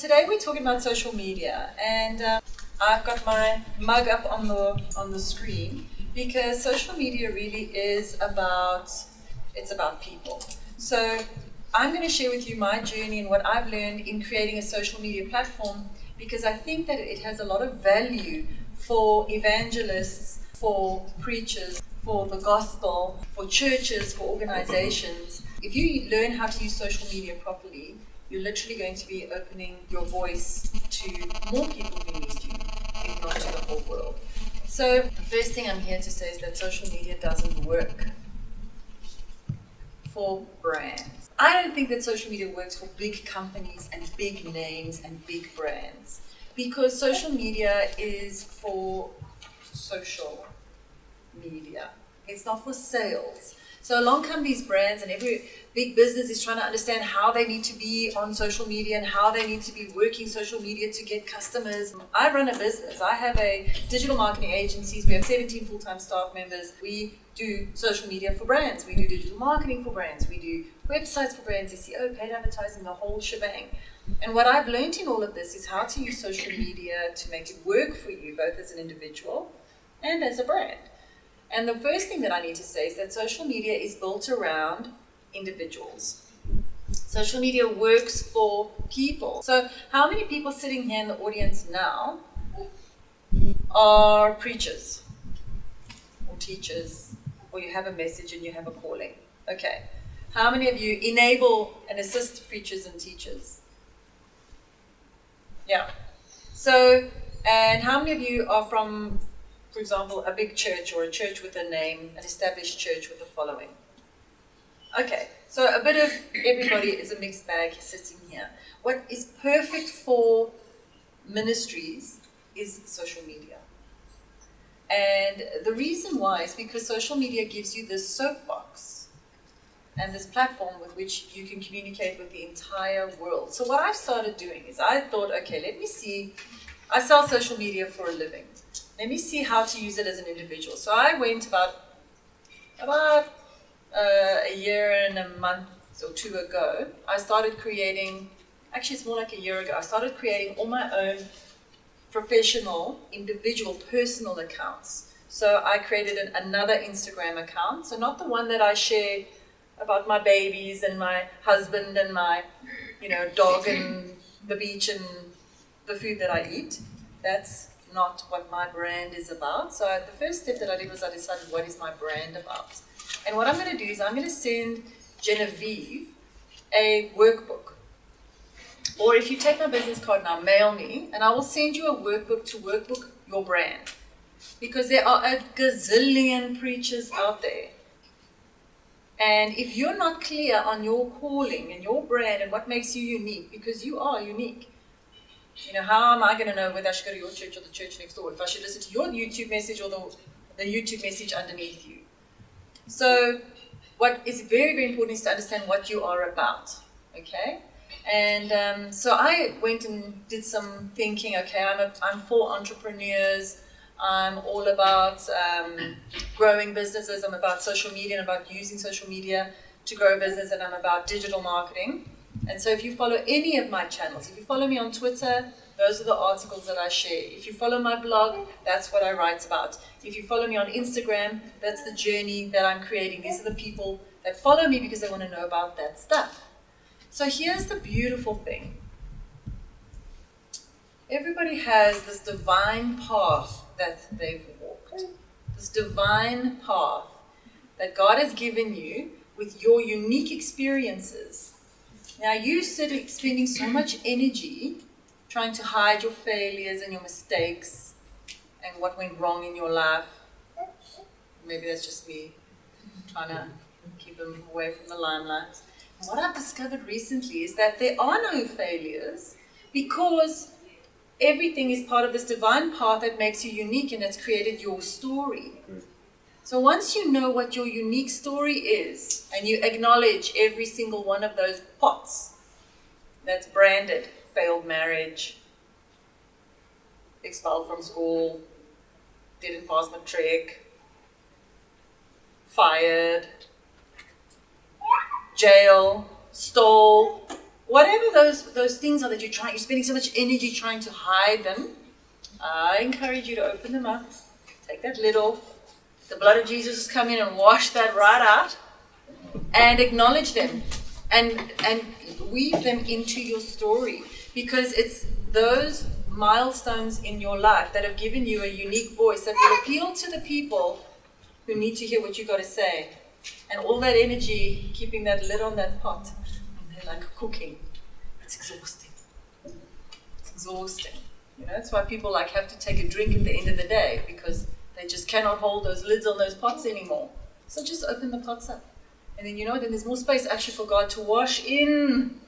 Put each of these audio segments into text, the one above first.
today we're talking about social media, and I've got my mug up on the screen because social media really is about people. So I'm going to share with you my journey and what I've learned in creating a social media platform, because I think that it has a lot of value for evangelists, for preachers, for the gospel, for churches, for organizations. If you learn how to use social media properly, you're literally going to be opening your voice to more people who need you, if not to the whole world. So the first thing I'm here to say is that social media doesn't work for brands. I don't think that social media works for big companies and big names and big brands, because social media is for social media. It's not for sales. So along come these brands, and every big business is trying to understand how they need to be on social media and how they need to be working social media to get customers. I run a business. I have a digital marketing agency. We have 17 full-time staff members. We do social media for brands. We do digital marketing for brands. We do websites for brands, SEO, paid advertising, the whole shebang. And what I've learned in all of this is how to use social media to make it work for you, both as an individual and as a brand. And the first thing that I need to say is that social media is built around individuals. Social media works for people. So how many people sitting here in the audience now are preachers or teachers, or you have a message and you have a calling? Okay. How many of you enable and assist preachers and teachers? Yeah. So, and how many of you are from, for example, a big church or a church with a name, an established church with a following? Okay, so a bit of everybody is a mixed bag sitting here. What is perfect for ministries is social media. And the reason why is because social media gives you this soapbox and this platform with which you can communicate with the entire world. So what I've started doing is I thought, okay, let me see, I sell social media for a living. Let me see how to use it as an individual. So I went about a year and a month or two ago, I started creating, actually it's more like a year ago, I started creating all my own professional, individual, personal accounts. So I created another Instagram account. So not the one that I share about my babies and my husband and my, dog and the beach and the food that I eat. That's not what my brand is about. So the first step that I did was I decided, what is my brand about? And what I'm going to do is I'm going to send Genevieve a workbook. Or if you take my business card now, mail me, and I will send you a workbook to workbook your brand. Because there are a gazillion preachers out there. And if you're not clear on your calling and your brand and what makes you unique, because you are unique, how am I going to know whether I should go to your church or the church next door? If I should listen to your YouTube message or the YouTube message underneath you. So what is very, very important is to understand what you are about, okay? And so I went and did some thinking. Okay, I'm for entrepreneurs. I'm all about growing businesses. I'm about social media and about using social media to grow a business, and I'm about digital marketing. And so if you follow any of my channels, if you follow me on Twitter, those are the articles that I share. If you follow my blog, that's what I write about. If you follow me on Instagram, that's the journey that I'm creating. These are the people that follow me because they want to know about that stuff. So here's the beautiful thing. Everybody has this divine path that they've walked. This divine path that God has given you with your unique experiences. Now you spending so much energy trying to hide your failures and your mistakes and what went wrong in your life. Maybe that's just me trying to keep them away from the limelight. And what I've discovered recently is that there are no failures, because everything is part of this divine path that makes you unique and that's created your story. So once you know what your unique story is, and you acknowledge every single one of those pots that's branded, failed marriage, expelled from school, didn't pass matric, fired, jail, stole, whatever those things are that you're spending so much energy trying to hide them, I encourage you to open them up, take that lid off. The blood of Jesus has come in and washed that right out, and acknowledge them, and weave them into your story, because it's those milestones in your life that have given you a unique voice that will appeal to the people who need to hear what you got to say. And all that energy, keeping that lid on that pot, and they're like cooking. It's exhausting. It's exhausting. You know, that's why people have to take a drink at the end of the day, because they just cannot hold those lids on those pots anymore. So just open the pots up. And then then there's more space actually for God to wash in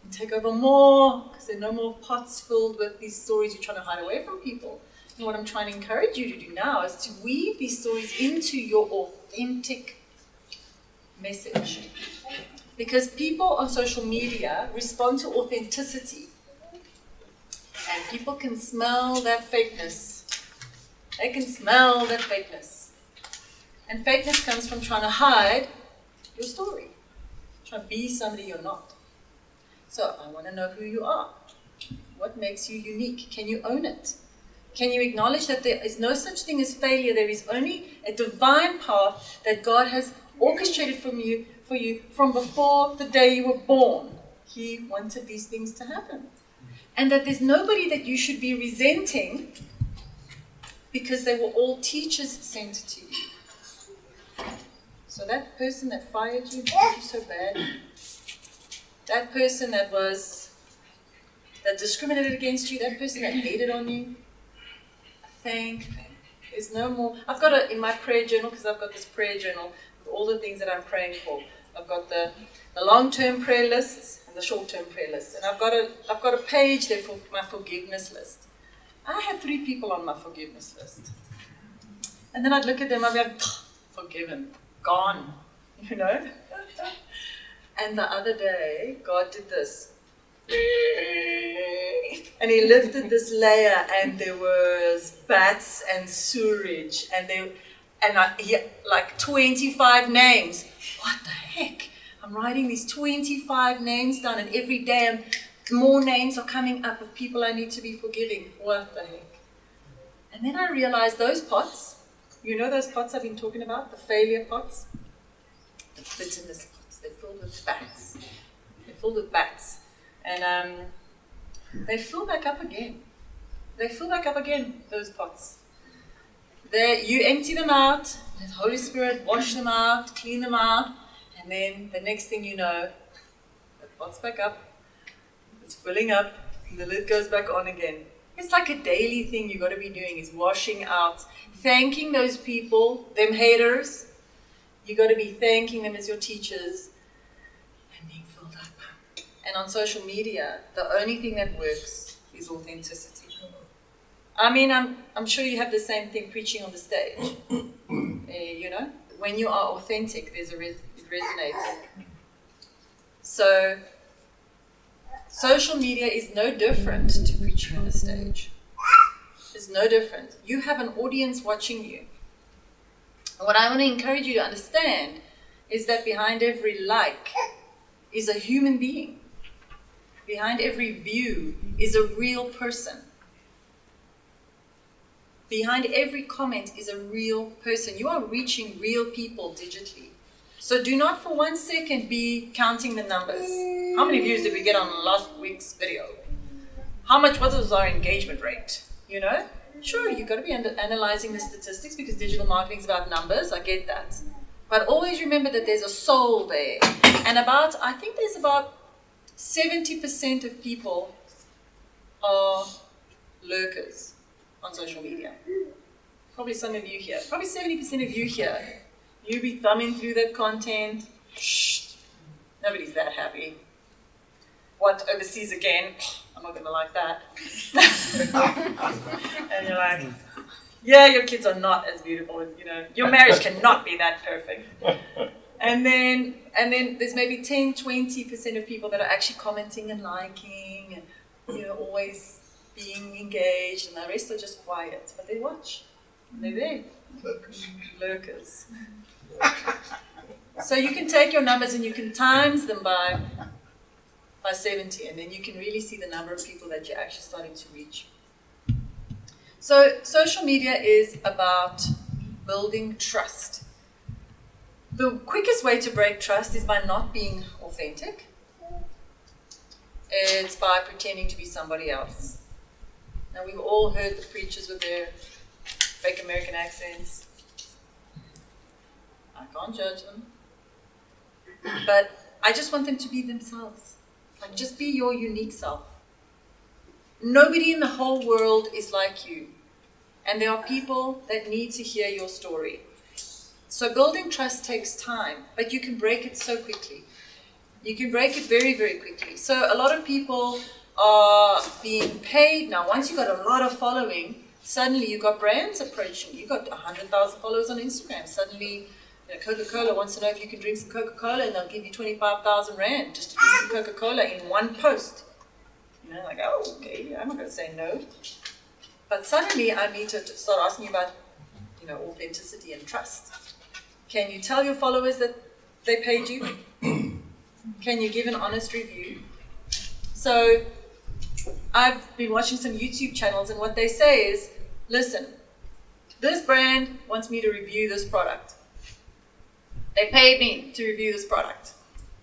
and take over more, because there are no more pots filled with these stories you're trying to hide away from people. And what I'm trying to encourage you to do now is to weave these stories into your authentic message. Because people on social media respond to authenticity. And people can smell that fakeness. They can smell that fakeness. And fakeness comes from trying to hide your story. Trying to be somebody you're not. So I want to know who you are. What makes you unique? Can you own it? Can you acknowledge that there is no such thing as failure? There is only a divine path that God has orchestrated for you from before the day you were born. He wanted these things to happen. And that there's nobody that you should be resenting because they were all teachers sent to you. So that person that fired you, treated you so bad, that person that discriminated against you, that person that hated on you, there's no more. I've got in my prayer journal, because I've got this prayer journal with all the things that I'm praying for. I've got the long-term prayer lists and the short-term prayer lists, and I've got a page there for my forgiveness list. I had 3 people on my forgiveness list, and then I'd look at them, I'd be like, forgiven, gone, And the other day, God did this. And he lifted this layer, and there was bats and sewage, and like 25 names. What the heck? I'm writing these 25 names down, and every day more names are coming up of people I need to be forgiving. What the heck? And then I realized those pots, those pots I've been talking about, the failure pots, the bitterness pots, they're filled with bats. They're filled with bats. And they fill back up again. They fill back up again, those pots. You empty them out, let the Holy Spirit wash them out, clean them out, and then the next thing you know, the pot's back up, it's filling up, and the lid goes back on again. It's like a daily thing you got to be doing, is washing out, thanking those people, them haters. You got to be thanking them as your teachers, and being filled up. And on social media, the only thing that works is authenticity. I mean, I'm sure you have the same thing preaching on the stage. When you are authentic, it resonates. So, social media is no different to preaching on the stage. It's no different. You have an audience watching you. And what I want to encourage you to understand is that behind every like is a human being. Behind every view is a real person. Behind every comment is a real person. You are reaching real people digitally. So do not for 1 second be counting the numbers. How many views did we get on last week's video? What was our engagement rate? Sure, you've got to be analyzing the statistics, because digital marketing is about numbers. I get that. But always remember that there's a soul there. And I think there's about 70% of people are lurkers on social media. Probably some of you here. Probably 70% of you here. You be thumbing through that content. Shh. Nobody's that happy. What, overseas again? I'm not going to like that. And you're like, yeah, your kids are not as beautiful as, your marriage cannot be that perfect. And then there's maybe 10-20% of people that are actually commenting and liking and, always being engaged, and the rest are just quiet. But they watch. And they're there. Lurkers. So you can take your numbers and you can times them by by 70, and then you can really see the number of people that you're actually starting to reach. So social media is about building trust. The quickest way to break trust is by not being authentic. It's by pretending to be somebody else. Now, we've all heard the preachers with their fake American accents. I can't judge them. But I just want them to be themselves. Like, just be your unique self. Nobody in the whole world is like you. And there are people that need to hear your story. So building trust takes time, but you can break it so quickly. You can break it very, very quickly. So a lot of people are being paid now. Once you've got a lot of following, suddenly you've got brands approaching you. You've got 100,000 followers on Instagram. Suddenly, Coca-Cola wants to know if you can drink some Coca-Cola, and they'll give you 25,000 Rand just to drink some Coca-Cola in one post. Like, oh, okay, I'm not going to say no. But suddenly I need to start asking you about, authenticity and trust. Can you tell your followers that they paid you? Can you give an honest review? So I've been watching some YouTube channels, and what they say is, listen, this brand wants me to review this product. They paid me to review this product.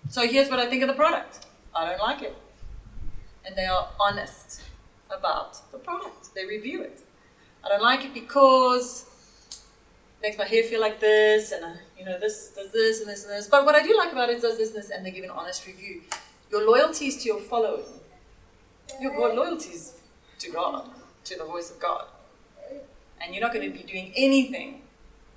So here's what I think of the product. I don't like it. And they are honest about the product. They review it. I don't like it because it makes my hair feel like this, and this does this and this and this. But what I do like about it does this and this, and they give an honest review. Your loyalty is to your following. Your loyalty is to God, to the voice of God. And you're not going to be doing anything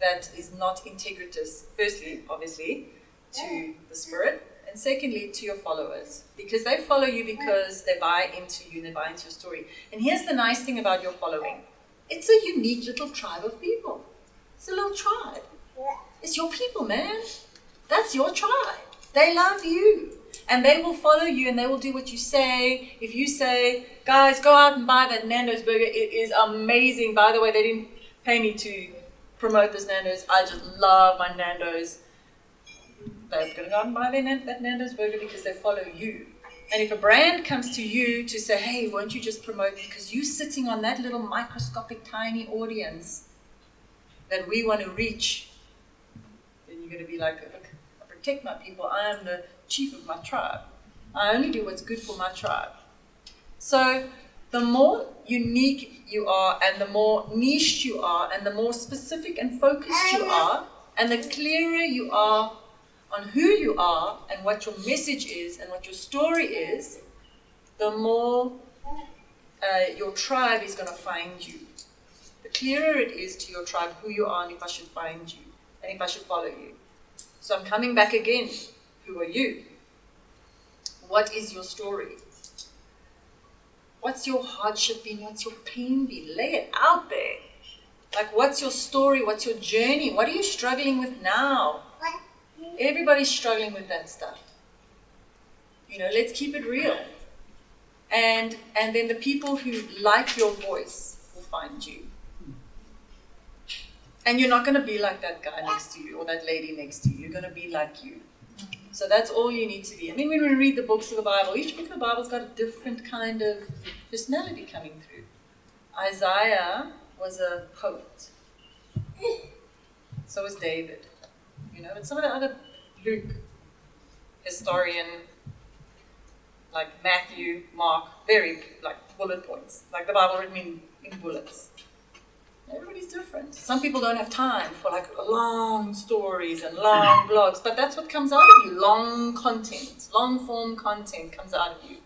that is not integritous, firstly, obviously, to the Spirit, and secondly, to your followers. Because they follow you because they buy into you and they buy into your story. And here's the nice thing about your following. It's a unique little tribe of people. It's a little tribe. It's your people, man. That's your tribe. They love you. And they will follow you and they will do what you say. If you say, guys, go out and buy that Nando's burger. It is amazing. By the way, they didn't pay me to promote this Nando's. I just love my Nando's. They're going to go out and buy that Nando's burger because they follow you. And if a brand comes to you to say, hey, won't you just promote, because you're sitting on that little microscopic tiny audience that we want to reach, then you're going to be like, look, I protect my people. I am the chief of my tribe. I only do what's good for my tribe. So the more unique you are, and the more niche you are, and the more specific and focused you are, and the clearer you are on who you are and what your message is and what your story is, the more your tribe is going to find you. The clearer it is to your tribe who you are and if I should find you and if I should follow you. So I'm coming back again. Who are you? What is your story? What's your hardship been? What's your pain been? Lay it out there. Like, what's your story? What's your journey? What are you struggling with now? Everybody's struggling with that stuff. Let's keep it real. And then the people who like your voice will find you. And you're not going to be like that guy next to you or that lady next to you. You're going to be like you. So that's all you need to be. When we read the books of the Bible, each book of the Bible's got a different kind of personality coming through. Isaiah was a poet. So was David. But some of the other, Luke, historian, like Matthew, Mark, very bullet points, like the Bible written in bullets. Everybody's different. Some people don't have time for long stories and long blogs, but that's what comes out of you. Long content, long form content comes out of you.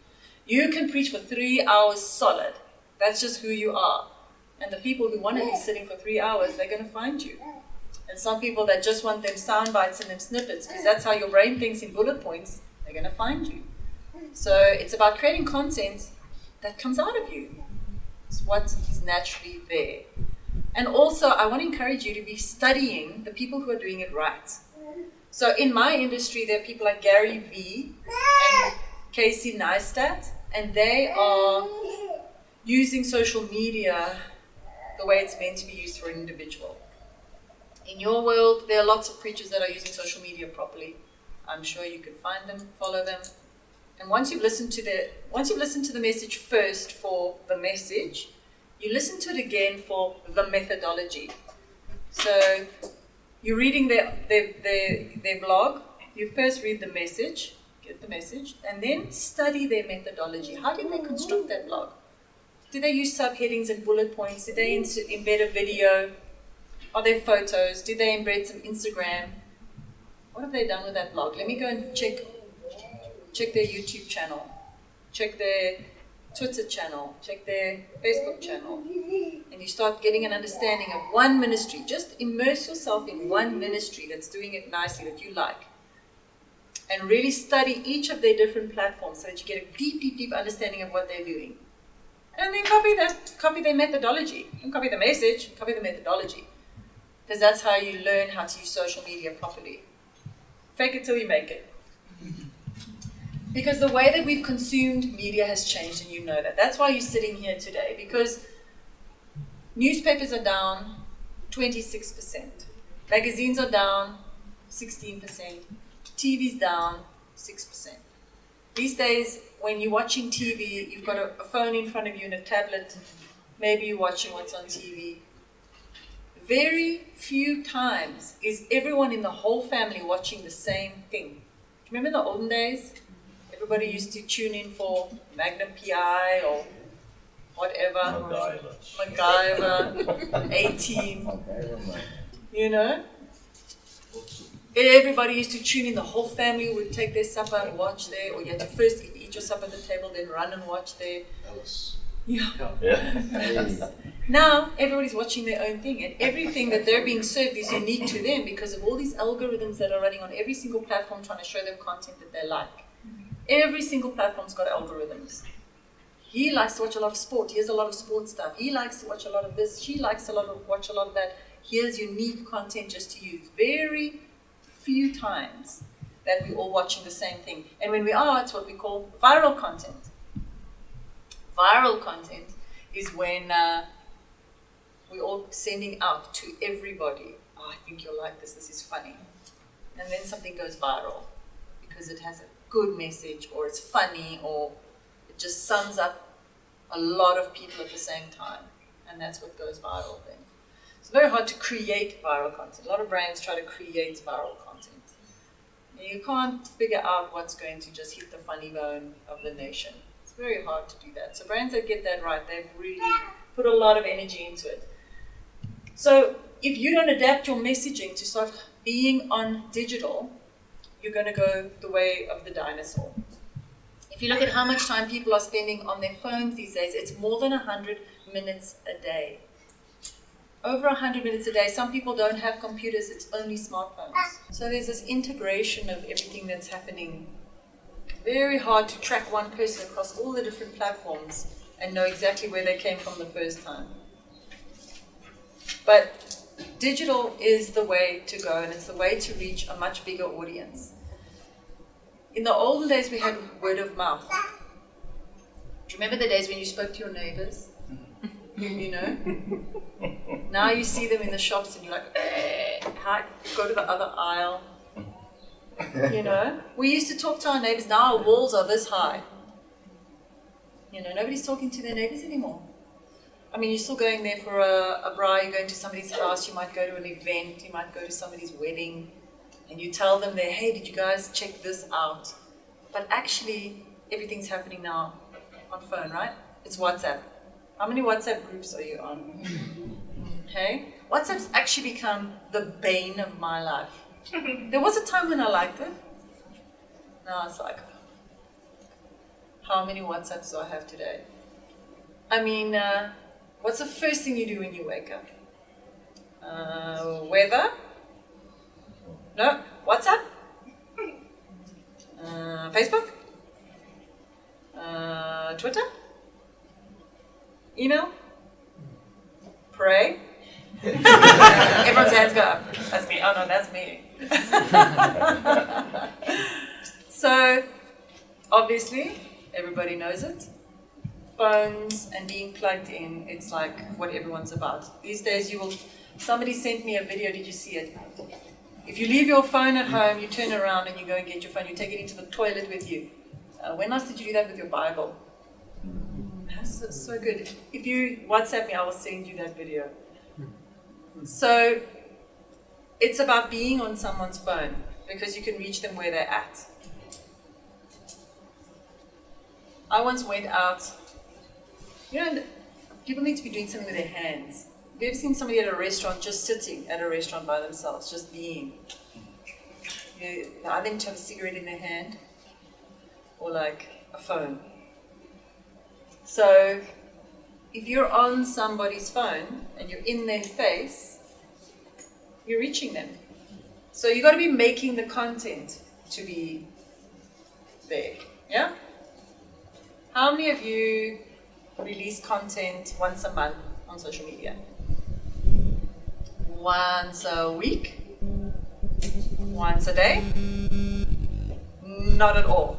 You can preach for 3 hours solid. That's just who you are. And the people who want to be sitting for 3 hours, they're going to find you. And some people that just want them sound bites and them snippets, because that's how your brain thinks in bullet points, they're going to find you. So it's about creating content that comes out of you. It's what is naturally there. And also, I want to encourage you to be studying the people who are doing it right. So in my industry, there are people like Gary Vee and Casey Neistat, and they are using social media the way it's meant to be used for an individual. In your world, there are lots of preachers that are using social media properly. I'm sure you can find them, follow them, And once you've listened to the message first for the message, you listen to it again for the methodology. So you're reading their blog, you first read the message, get the message, and then study their methodology. How did they construct that blog? Did they use subheadings and bullet points? Did they embed a video? Are there photos? Did they embed some Instagram? What have they done with that blog? Let me go and check their YouTube channel, check their Twitter channel, check their Facebook channel, and you start getting an understanding of one ministry. Just immerse yourself in one ministry that's doing it nicely, that you like, and really study each of their different platforms so that you get a deep understanding of what they're doing. And then copy their methodology. Don't copy the message, copy the methodology. Because that's how you learn how to use social media properly. Fake it till you make it. Because the way that we've consumed media has changed, and you know that. That's why you're sitting here today, because newspapers are down 26%. Magazines are down 16%. TV's down 6%. These days, when you're watching TV, you've got a phone in front of you and a tablet. Maybe you're watching what's on TV. Very few times is everyone in the whole family watching the same thing. Remember in the olden days? Everybody used to tune in for Magnum PI or whatever. MacGyver, 18. You know? Everybody used to tune in. The whole family would take their supper and watch there. Or you had to first eat your supper at the table, then run and watch there. Yeah. Now, everybody's watching their own thing. And everything that they're being served is unique to them because of all these algorithms that are running on every single platform trying to show them content that they like. Every single platform's got algorithms. He likes to watch a lot of sport. Here's a lot of sports stuff. He likes to watch a lot of this. She likes to watch a lot of that. Here's unique content just to use. Very few times that we're all watching the same thing. And when we are, it's what we call viral content. Viral content is when we're all sending out to everybody, I think you'll like this, this is funny. And then something goes viral because it has a good message, or it's funny, or it just sums up a lot of people at the same time. And that's what goes viral then. It's very hard to create viral content. A lot of brands try to create viral content. You can't figure out what's going to just hit the funny bone of the nation. It's very hard to do that. So brands that get that right, they've really put a lot of energy into it. So if you don't adapt your messaging to start being on digital, you're going to go the way of the dinosaur. If you look at how much time people are spending on their phones these days, it's more than 100 minutes a day. Over 100 minutes a day. Some people don't have computers, it's only smartphones. So there's this integration of everything that's happening. Very hard to track one person across all the different platforms and know exactly where they came from the first time. But digital is the way to go, and it's the way to reach a much bigger audience. In the olden days, we had word of mouth. Do you remember the days when you spoke to your neighbors? You know? Now you see them in the shops and you're like, hi, go to the other aisle. You know? We used to talk to our neighbors. Now our walls are this high. You know, nobody's talking to their neighbors anymore. I mean, you're still going there for a braai, you're going to somebody's house, you might go to an event, you might go to somebody's wedding, and you tell them there, hey, did you guys check this out? But actually, everything's happening now on phone, right? It's WhatsApp. How many WhatsApp groups are you on? Okay? WhatsApp's actually become the bane of my life. There was a time when I liked it. Now it's like, how many WhatsApps do I have today? I mean, what's the first thing you do when you wake up? Weather? No? WhatsApp? Facebook? Twitter? Email? Pray? Everyone's hands go up. That's me. Oh no, that's me. So, obviously, everybody knows it. Phones and being plugged in, it's like what everyone's about. These days somebody sent me a video, did you see it? If you leave your phone at home, you turn around and you go and get your phone, you take it into the toilet with you. When last did you do that with your Bible? That's so good. If you WhatsApp me, I will send you that video. So it's about being on someone's phone because you can reach them where they're at. I once went out, people need to be doing something with their hands. Have you ever seen somebody at a restaurant just sitting at a restaurant by themselves, just being? They either need to have a cigarette in their hand or like a phone. So if you're on somebody's phone and you're in their face, you're reaching them. So you got to be making the content to be there. Yeah? How many of you release content once a month on social media? Once a week? Once a day? Not at all.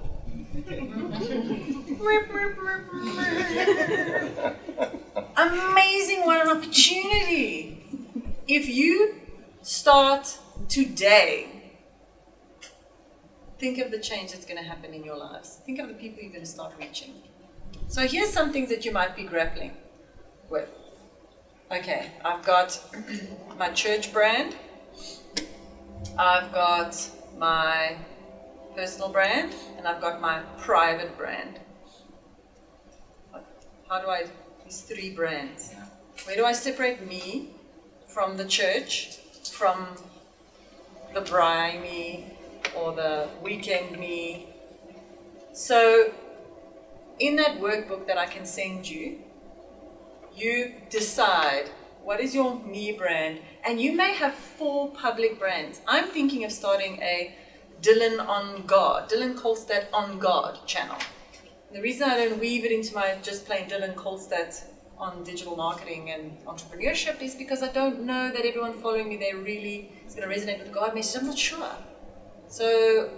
Amazing, what an opportunity. If you start today, think of the change that's going to happen in your lives. Think of the people you're going to start reaching. So here's some things that you might be grappling with. Okay, I've got my church brand. I've got my personal brand, and I've got my private brand. How do I, these three brands? Where do I separate me from the church, from the bride me, or the weekend me? So, in that workbook that I can send you, you decide what is your me brand, and you may have 4 public brands. I'm thinking of starting a Dylan on God, Dylan Kolstad on God channel. And the reason I don't weave it into my just plain Dylan Kolstad on digital marketing and entrepreneurship is because I don't know that everyone following me there really is going to resonate with the God message. I'm not sure. So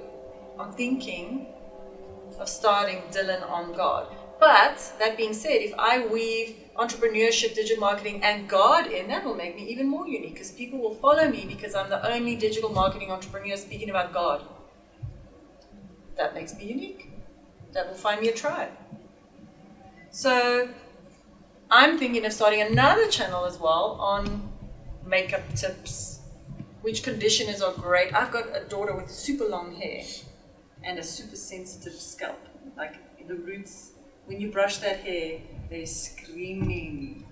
I'm thinking of starting Dylan on God. But that being said, if I weave entrepreneurship, digital marketing, and God in, that will make me even more unique because people will follow me because I'm the only digital marketing entrepreneur speaking about God. That makes me unique. That will find me a tribe. So I'm thinking of starting another channel as well on makeup tips, which conditioners are great. I've got a daughter with super long hair and a super sensitive scalp. Like the roots, when you brush that hair, they're screaming.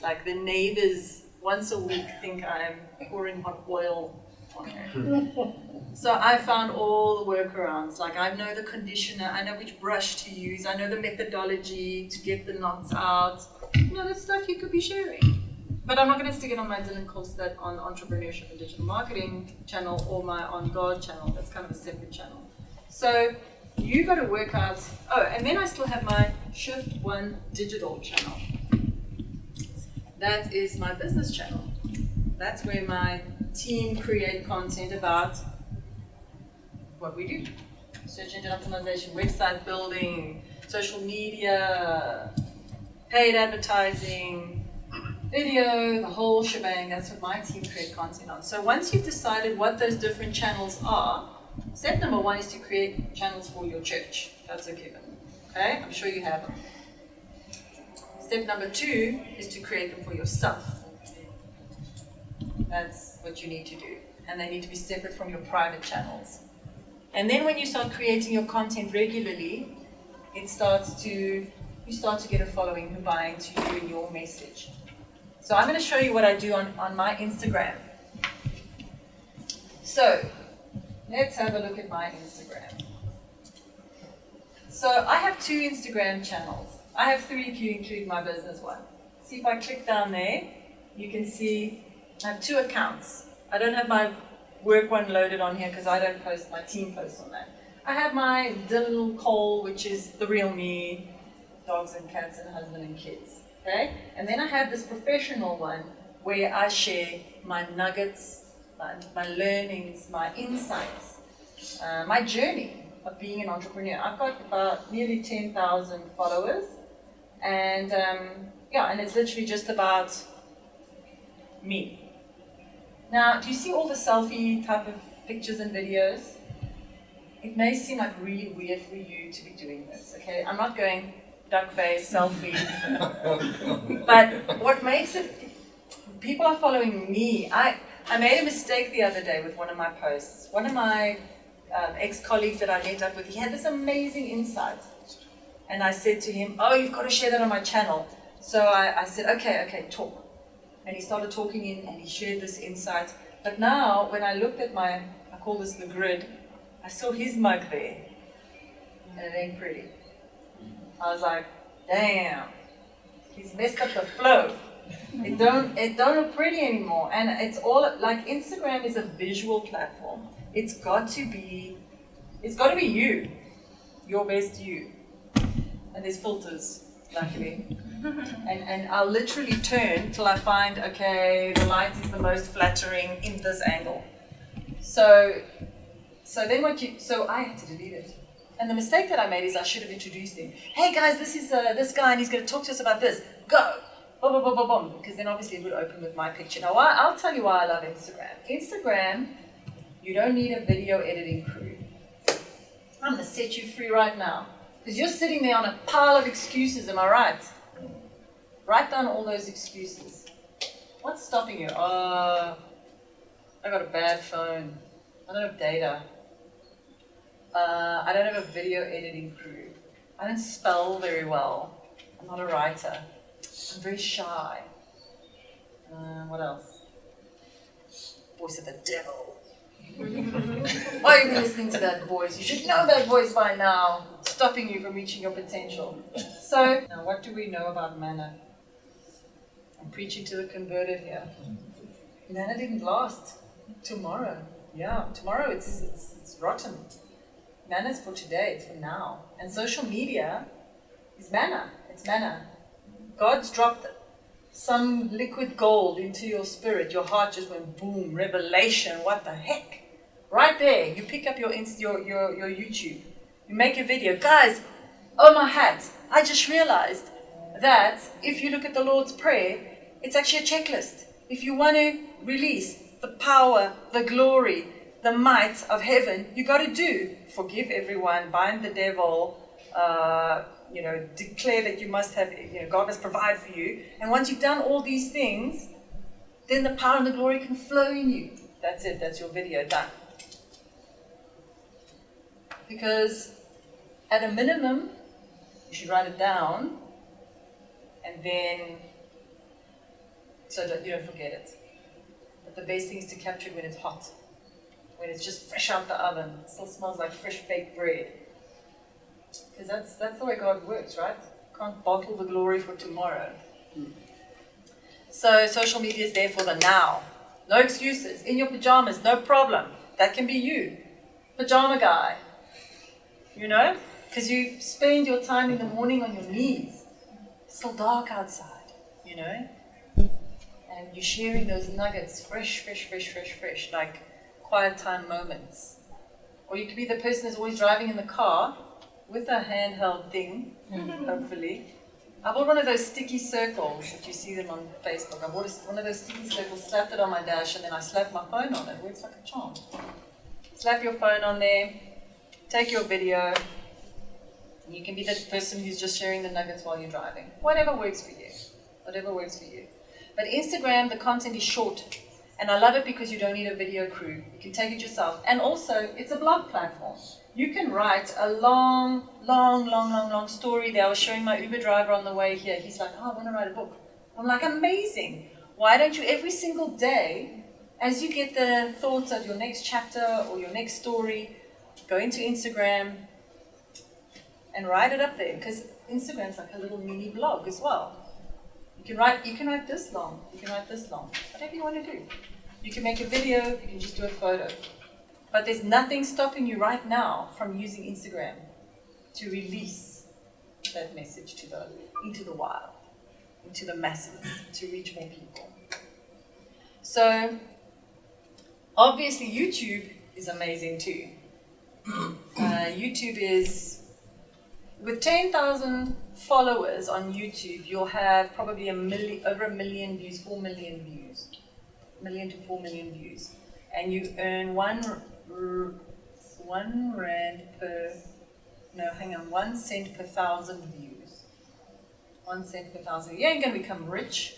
Like the neighbors once a week think I'm pouring hot oil on her. So I found all the workarounds. Like I know the conditioner, I know which brush to use, I know the methodology to get the knots out. That's stuff you could be sharing. But I'm not going to stick it on my Dylan Kolstad on entrepreneurship and digital marketing channel or my On God channel. That's kind of a separate channel. So you got to work out. Oh, and then I still have my Shift One digital channel. That is my business channel. That's where my team create content about what we do. Search engine optimization, website building, social media, paid advertising, video, the whole shebang. That's what my team create content on. So once you've decided what those different channels are, step number 1 is to create channels for your church. That's a given. Okay? I'm sure you have them. Step number 2 is to create them for yourself. That's what you need to do. And they need to be separate from your private channels. And then when you start creating your content regularly, you start to get a following who buy into you and your message. So I'm going to show you what I do on my Instagram. So let's have a look at my Instagram. So I have 2 Instagram channels. I have 3 if you include my business one. See, if I click down there, you can see I have 2 accounts. I don't have my work one loaded on here because I don't post, my team posts on that. I have my Dylan Cole, which is the real me, dogs and cats and husband and kids. Okay? And then I have this professional one where I share my nuggets, my learnings, my insights, my journey of being an entrepreneur. I've got about nearly 10,000 followers, and and it's literally just about me. Now, do you see all the selfie type of pictures and videos? it may seem like really weird for you to be doing this, okay? I'm not going duck face, selfie. But what makes it, people are following me. I made a mistake the other day with one of my posts. One of my ex-colleagues that I met up with, he had this amazing insight. And I said to him, oh, you've got to share that on my channel. So I said, okay, talk. And he started talking in and he shared this insight. But now, when I looked at I call this the grid, I saw his mug there. And it ain't pretty. I was like, damn, he's messed up the flow. It don't look pretty anymore. And it's all, like, Instagram is a visual platform. It's got to be you. Your best you. And there's filters, luckily. And I'll literally turn till I find, okay, the light is the most flattering in this angle. So then I had to delete it. And the mistake that I made is I should have introduced him. Hey guys, this is this guy and he's going to talk to us about this. Go! Boom, boom, boom, boom, boom. Because then obviously it would open with my picture. Now I'll tell you why I love Instagram. Instagram, you don't need a video editing crew. I'm going to set you free right now. Because you're sitting there on a pile of excuses, am I right? Write down all those excuses. What's stopping you? I got a bad phone. I don't have data. I don't have a video editing crew. I don't spell very well. I'm not a writer. I'm very shy. What else? Voice of the devil. Why are you listening to that voice? You should know that voice by now, stopping you from reaching your potential. So, now what do we know about manna? I'm preaching to the converted here. Manna didn't last. Tomorrow. Yeah, tomorrow it's rotten. Manna's for today, it's for now. And social media is manna. It's manna. God's dropped some liquid gold into your spirit. Your heart just went boom, revelation, what the heck? Right there, you pick up your YouTube. You make a video. Guys, oh my hat, I just realized that if you look at the Lord's Prayer, it's actually a checklist. If you want to release the power, the glory, the might of heaven, you got to do forgive everyone, bind the devil, declare that you must have, God must provide for you. And once you've done all these things, then the power and the glory can flow in you. That's it. That's your video done. Because at a minimum, you should write it down, and then so that you don't forget it. But the best thing is to capture it when it's hot, when it's just fresh out the oven. It still smells like fresh baked bread. Because that's the way God works, right? Can't bottle the glory for tomorrow. So social media is there for the now. No excuses. In your pajamas, no problem. That can be you. Pajama guy. Because you spend your time in the morning on your knees. It's still dark outside, And you're sharing those nuggets, fresh, like quiet time moments. Or you could be the person that's always driving in the car with a handheld thing, hopefully. I bought one of those sticky circles that you see them on Facebook. I bought one of those sticky circles, slapped it on my dash, and then I slapped my phone on it. It works like a charm. Slap your phone on there, take your video, and you can be the person who's just sharing the nuggets while you're driving. Whatever works for you. But Instagram, the content is short. And I love it because you don't need a video crew. You can take it yourself. And also, it's a blog platform. You can write a long story there. I was showing my Uber driver on the way here. He's like, I want to write a book. I'm like, amazing. Why don't you every single day, as you get the thoughts of your next chapter or your next story, go into Instagram and write it up there. Because Instagram's like a little mini blog as well. You can write this long. You can write this long. Whatever you want to do. You can make a video. You can just do a photo. But there's nothing stopping you right now from using Instagram to release that message into the wild, into the masses, to reach more people. So, obviously YouTube is amazing too. YouTube is, with 10,000 followers on YouTube, you'll have probably over 1 million views, 4 million views. 1 million to 4 million views. And you earn one R1 per, no, hang on, 1 cent per 1,000 views. 1 cent per 1,000. You ain't going to become rich.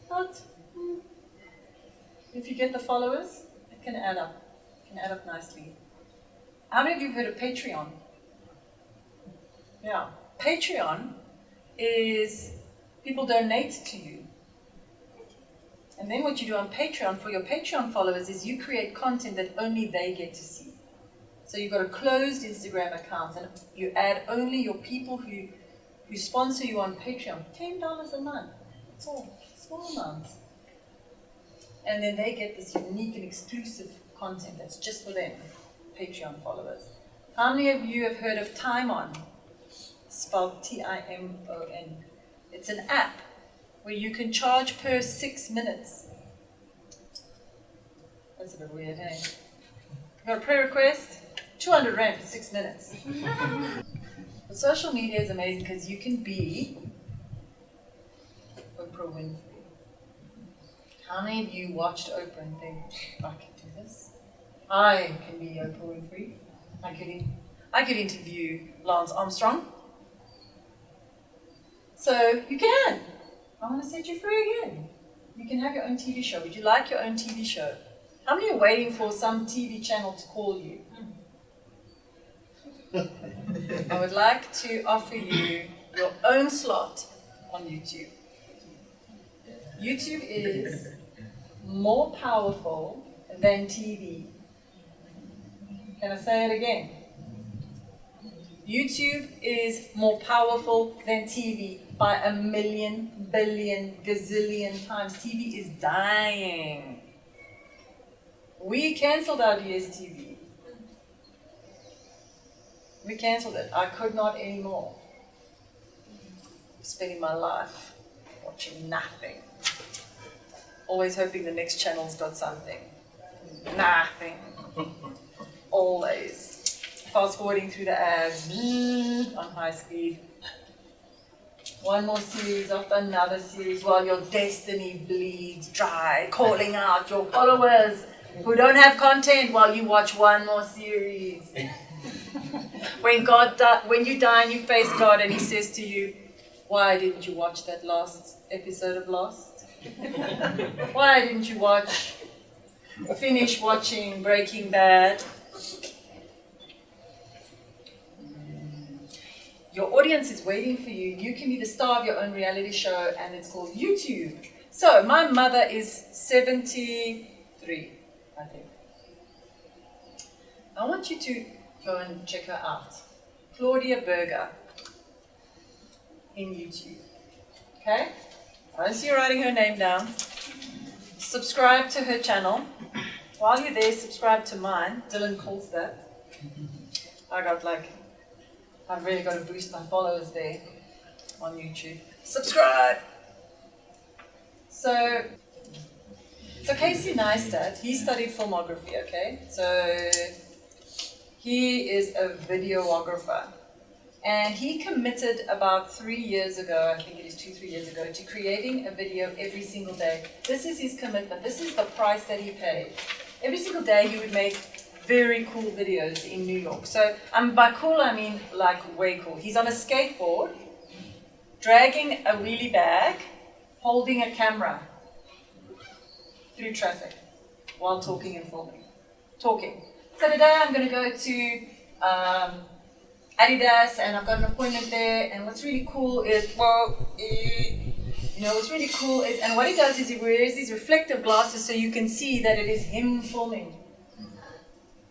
But if you get the followers, it can add up. It can add up nicely. How many of you have heard of Patreon? Yeah. Patreon is people donate to you. And then what you do on Patreon for your Patreon followers is you create content that only they get to see. So you've got a closed Instagram account and you add only your people who sponsor you on Patreon. $10 a month. It's all small amounts. And then they get this unique and exclusive content that's just for them, Patreon followers. How many of you have heard of Timon? Spelled Timon. It's an app where you can charge per 6 minutes. That's a bit weird, hey? You got a prayer request? 200 Rand for 6 minutes. But social media is amazing because you can be Oprah Winfrey. How many of you watched Oprah and think, I can do this? I can be Oprah Winfrey. I could interview Lance Armstrong. So you can. I want to set you free again. You can have your own TV show. Would you like your own TV show? How many are waiting for some TV channel to call you? I would like to offer you your own slot on YouTube. YouTube is more powerful than TV. Can I say it again? YouTube is more powerful than TV by 1,000,000, billion, gazillion times. TV is dying. We cancelled our DSTV. We cancelled it. I could not anymore. Spending my life watching nothing. Always hoping the next channel's got something. Nothing. Always. Fast forwarding through the ads on high speed. One more series after another series while your destiny bleeds dry, calling out your followers who don't have content while you watch one more series. When you die and you face God and He says to you, why didn't you watch that last episode of Lost? Why didn't you finish watching Breaking Bad? Your audience is waiting for you. You can be the star of your own reality show, and it's called YouTube. So, my mother is 73, I think. I want you to go and check her out. Claudia Berger in YouTube. Okay? I see you writing her name down. Subscribe to her channel. While you're there, subscribe to mine. Dylan calls that. I've really got to boost my followers there on YouTube. Subscribe! So Casey Neistat, he studied filmography, okay? So he is a videographer. And he committed about 3 years ago, I think it is 2-3 years ago, to creating a video every single day. This is his commitment. This is the price that he paid. Every single day he would make very cool videos in New York. So by cool, I mean like way cool. He's on a skateboard, dragging a wheelie bag, holding a camera through traffic while talking and filming. Talking. So today I'm going to go to Adidas and I've got an appointment there, and what's really cool is, and what he does is he wears these reflective glasses so you can see that it is him filming.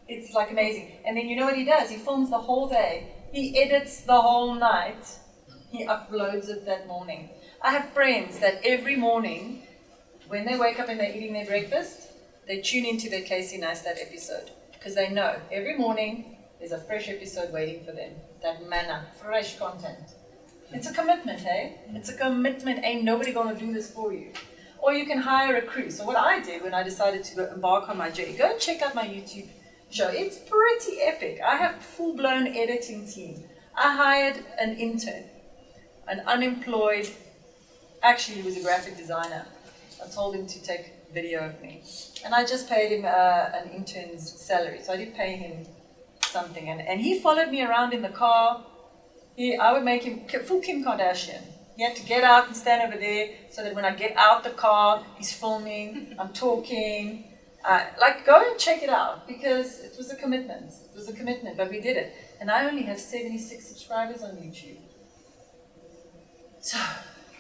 It's like amazing. And then you know what he does? He films the whole day. He edits the whole night. He uploads it that morning. I have friends that every morning, when they wake up and they're eating their breakfast, they tune into their Casey Neistat episode. Because they know every morning there's a fresh episode waiting for them. That manna, fresh content. It's a commitment, hey? It's a commitment. Ain't nobody going to do this for you. Or you can hire a crew. So what I did when I decided to embark on my journey, go and check out my YouTube show. It's pretty epic. I have a full-blown editing team. I hired an intern, an unemployed, actually he was a graphic designer. I told him to take video of me. And I just paid him an intern's salary. So I did pay him something. And he followed me around in the car. I would make him full Kim Kardashian. He had to get out and stand over there so that when I get out the car, he's filming, I'm talking. Like, go and check it out because it was a commitment. It was a commitment, but we did it. And I only have 76 subscribers on YouTube. So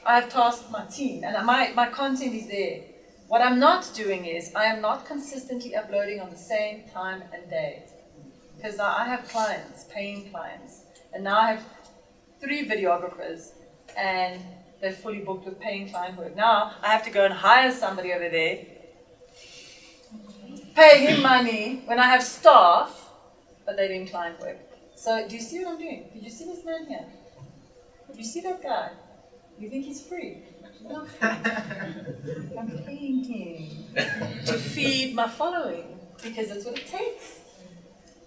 I have tasked my team, and my content is there. What I'm not doing is I am not consistently uploading on the same time and date because I have clients, paying clients, and now I have 3 videographers, and they're fully booked with paying client work. Now I have to go and hire somebody over there, pay him money when I have staff, but they're doing client work. So do you see what I'm doing? Did you see this man here? Do you see that guy? You think he's free? He's not free. I'm paying him to feed my following because that's what it takes.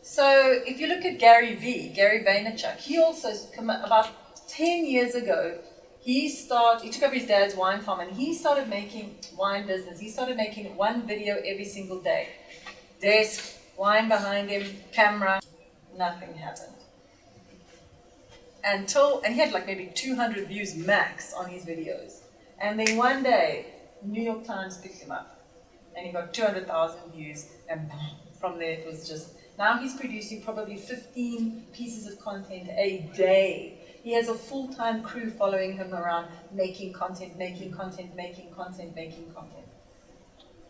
So if you look at Gary Vaynerchuk, he also, about 10 years ago, he took over his dad's wine farm and he started making wine business. He started making 1 video every single day. Desk, wine behind him, camera, nothing happened. And he had like maybe 200 views max on his videos. And then one day, New York Times picked him up and he got 200,000 views, and from there it was just, now he's producing probably 15 pieces of content a day. He has a full-time crew following him around, making content.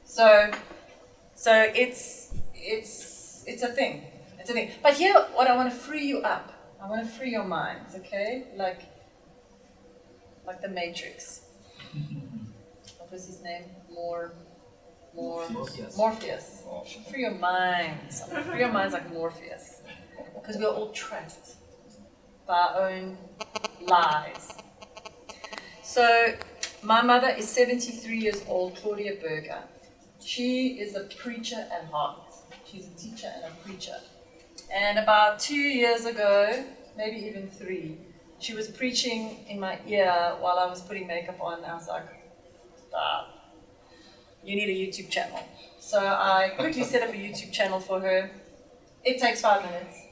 So it's a thing. It's a thing. But here, what I want to free you up. I want to free your minds, okay? Like the Matrix. What was his name? Morpheus. Free your minds. I want to free your minds like Morpheus. Because we're all trapped by our own lies. So, my mother is 73 years old, Claudia Berger. She is a preacher at heart. She's a teacher and a preacher. And about 2 years ago, maybe even 3, she was preaching in my ear while I was putting makeup on. I was like, stop. You need a YouTube channel. So I quickly set up a YouTube channel for her. It takes 5 minutes.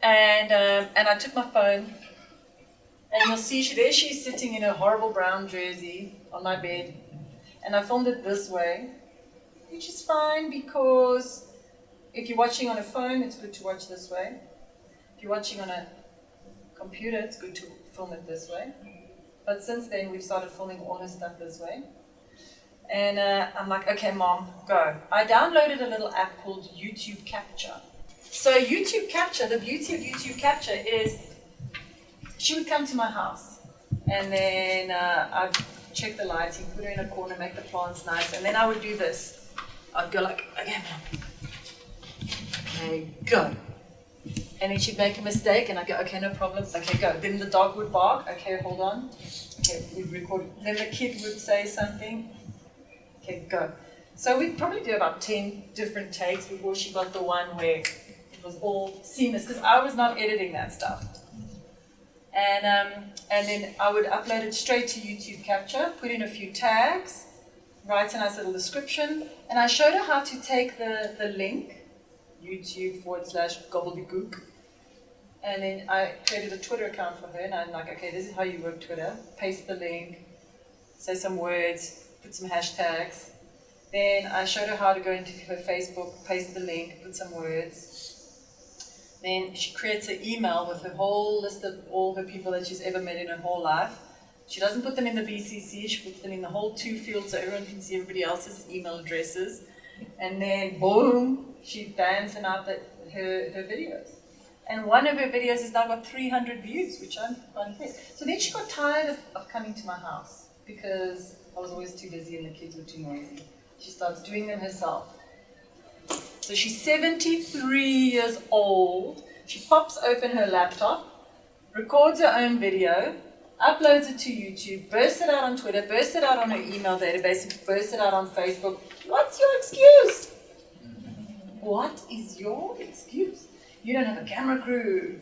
And I took my phone, and you'll see there she's sitting in a horrible brown jersey on my bed. And I filmed it this way, which is fine because if you're watching on a phone, it's good to watch this way. If you're watching on a computer, it's good to film it this way. But since then, we've started filming all this stuff this way. And I'm like, okay, Mom, go. I downloaded a little app called YouTube Capture. So YouTube Capture, the beauty of YouTube Capture is she would come to my house. And then I'd check the lighting, put her in a corner, make the plants nice. And then I would do this. I'd go like, okay, Mom. Okay, go. And then she'd make a mistake, and I'd go, okay, no problem. Okay, go. Then the dog would bark. Okay, hold on. Okay, we'd record. Then the kid would say something. Okay, go. So we'd probably do about 10 different takes before she got the one where it was all seamless, because I was not editing that stuff. And then I would upload it straight to YouTube Capture, put in a few tags, write a nice little description, and I showed her how to take the link, YouTube/gobbledygook. And then I created a Twitter account for her, and I'm like, okay, this is how you work Twitter. Paste the link, say some words, put some hashtags. Then I showed her how to go into her Facebook, paste the link, put some words. Then she creates an email with her whole list of all her people that she's ever met in her whole life. She doesn't put them in the BCC, she puts them in the whole 2 fields so everyone can see everybody else's email addresses. And then, boom, she bans them out her videos. And one of her videos has now got 300 views, which I'm quite impressed. So then she got tired of coming to my house because I was always too busy and the kids were too noisy. She starts doing them herself. So she's 73 years old. She pops open her laptop, records her own video, uploads it to YouTube, bursts it out on Twitter, bursts it out on her email database, and bursts it out on Facebook. What's your excuse? What is your excuse? You don't have a camera crew.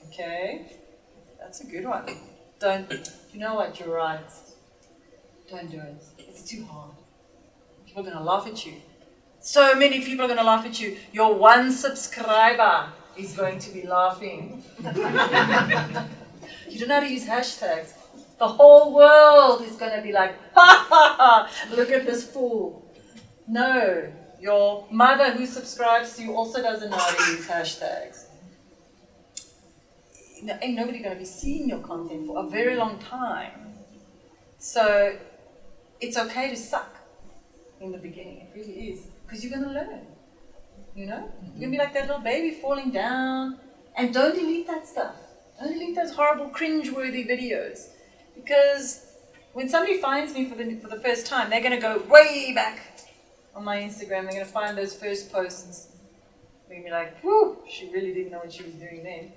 Okay, that's a good one. You know what, you're right. Don't do it. It's too hard. People are going to laugh at you. So many people are going to laugh at you. Your one subscriber is going to be laughing. You don't know how to use hashtags. The whole world is going to be like, ha ha ha, look at this fool. No, your mother who subscribes to you also doesn't know how to use hashtags. Ain't nobody going to be seeing your content for a very long time. So it's okay to suck in the beginning. It really is. Because you're going to learn. You know? You're going to be like that little baby falling down. And don't delete that stuff. Don't delete those horrible, cringe-worthy videos. Because when somebody finds me for the first time, they're going to go way back on my Instagram. They're going to find those first posts. They're going to be like, whew, she really didn't know what she was doing then.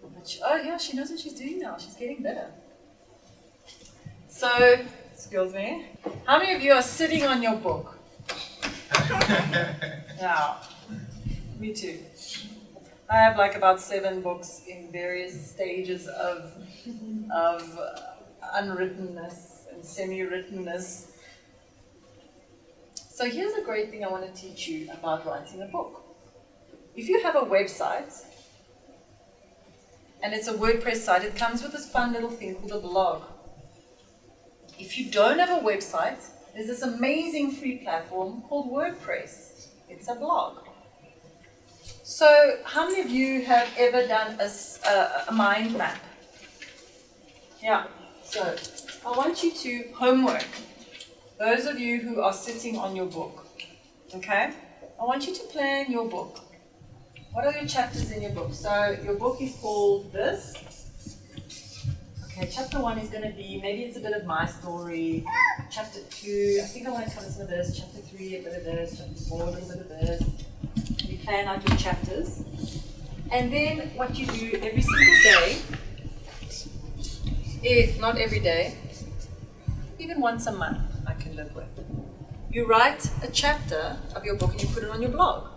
But she knows what she's doing now. She's getting better. So, excuse me. How many of you are sitting on your book? Now, me too. I have like about 7 books in various stages of unwrittenness and semi-writtenness. So here's a great thing I want to teach you about writing a book. If you have a website, and it's a WordPress site, it comes with this fun little thing called a blog. If you don't have a website, there's this amazing free platform called WordPress. It's a blog. So how many of you have ever done a mind map? Yeah, so I want you to homework. Those of you who are sitting on your book, okay? I want you to plan your book. What are your chapters in your book? So your book is called this. Okay, chapter 1 is going to be, maybe it's a bit of my story. Chapter 2, I think I want to cover some of this. Chapter 3, a bit of this. Chapter 4, a little bit of this. You plan out your chapters. And then what you do every single day, not every day, even once a month, I can live with. You write a chapter of your book and you put it on your blog.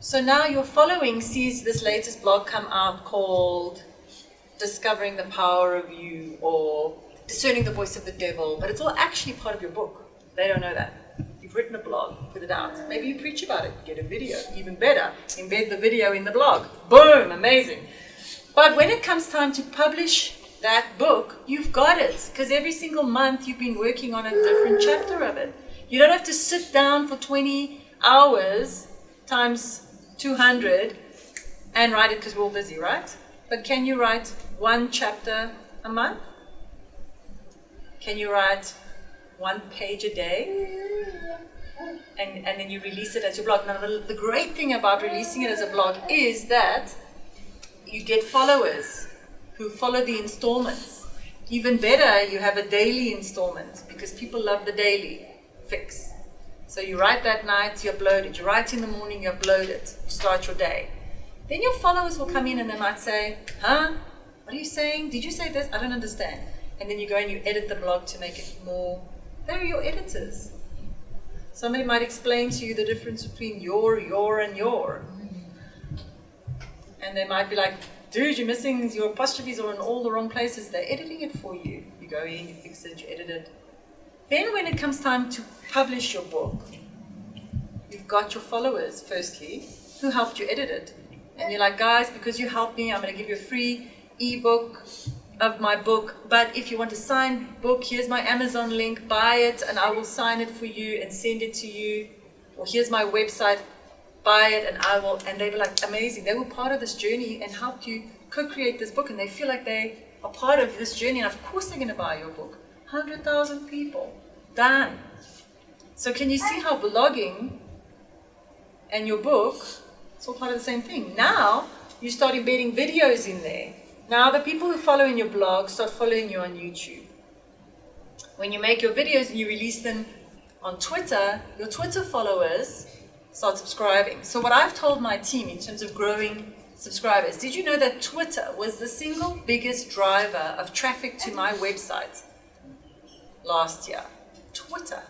So now your following sees this latest blog come out called Discovering the Power of You or Discerning the Voice of the Devil, but it's all actually part of your book. They don't know that. You've written a blog, put it out. Maybe you preach about it, get a video, even better. Embed the video in the blog. Boom, amazing. But when it comes time to publish that book, you've got it. Because every single month you've been working on a different chapter of it. You don't have to sit down for 20 hours times 200 and write it because we're all busy, right? But can you write 1 chapter a month? Can you write 1 page a day? And then you release it as your blog. Now, the great thing about releasing it as a blog is that you get followers who follow the installments. Even better, you have a daily installment because people love the daily fix. So you write that night, you upload it. You write in the morning, you upload it. You start your day. Then your followers will come in and they might say, huh? What are you saying? Did you say this? I don't understand. And then you go and you edit the blog to make it more. They're your editors. Somebody might explain to you the difference between your, and your. And they might be like, dude, you're missing, your apostrophes are in all the wrong places. They're editing it for you. You go in, you fix it, you edit it. Then when it comes time to publish your book, you've got your followers, firstly, who helped you edit it. And you're like, guys, because you helped me, I'm going to give you a free ebook of my book. But if you want a signed book, here's my Amazon link, buy it, and I will sign it for you and send it to you. Or here's my website, buy it, and I will. And they were like, amazing. They were part of this journey and helped you co-create this book. And they feel like they are part of this journey. And of course they're going to buy your book. 100,000 people. Done. So can you see how blogging and your book, it's all part of the same thing. Now, you start embedding videos in there. Now, the people who follow in your blog start following you on YouTube. When you make your videos and you release them on Twitter, your Twitter followers start subscribing. So what I've told my team in terms of growing subscribers, did you know that Twitter was the single biggest driver of traffic to my website last year? Twitter.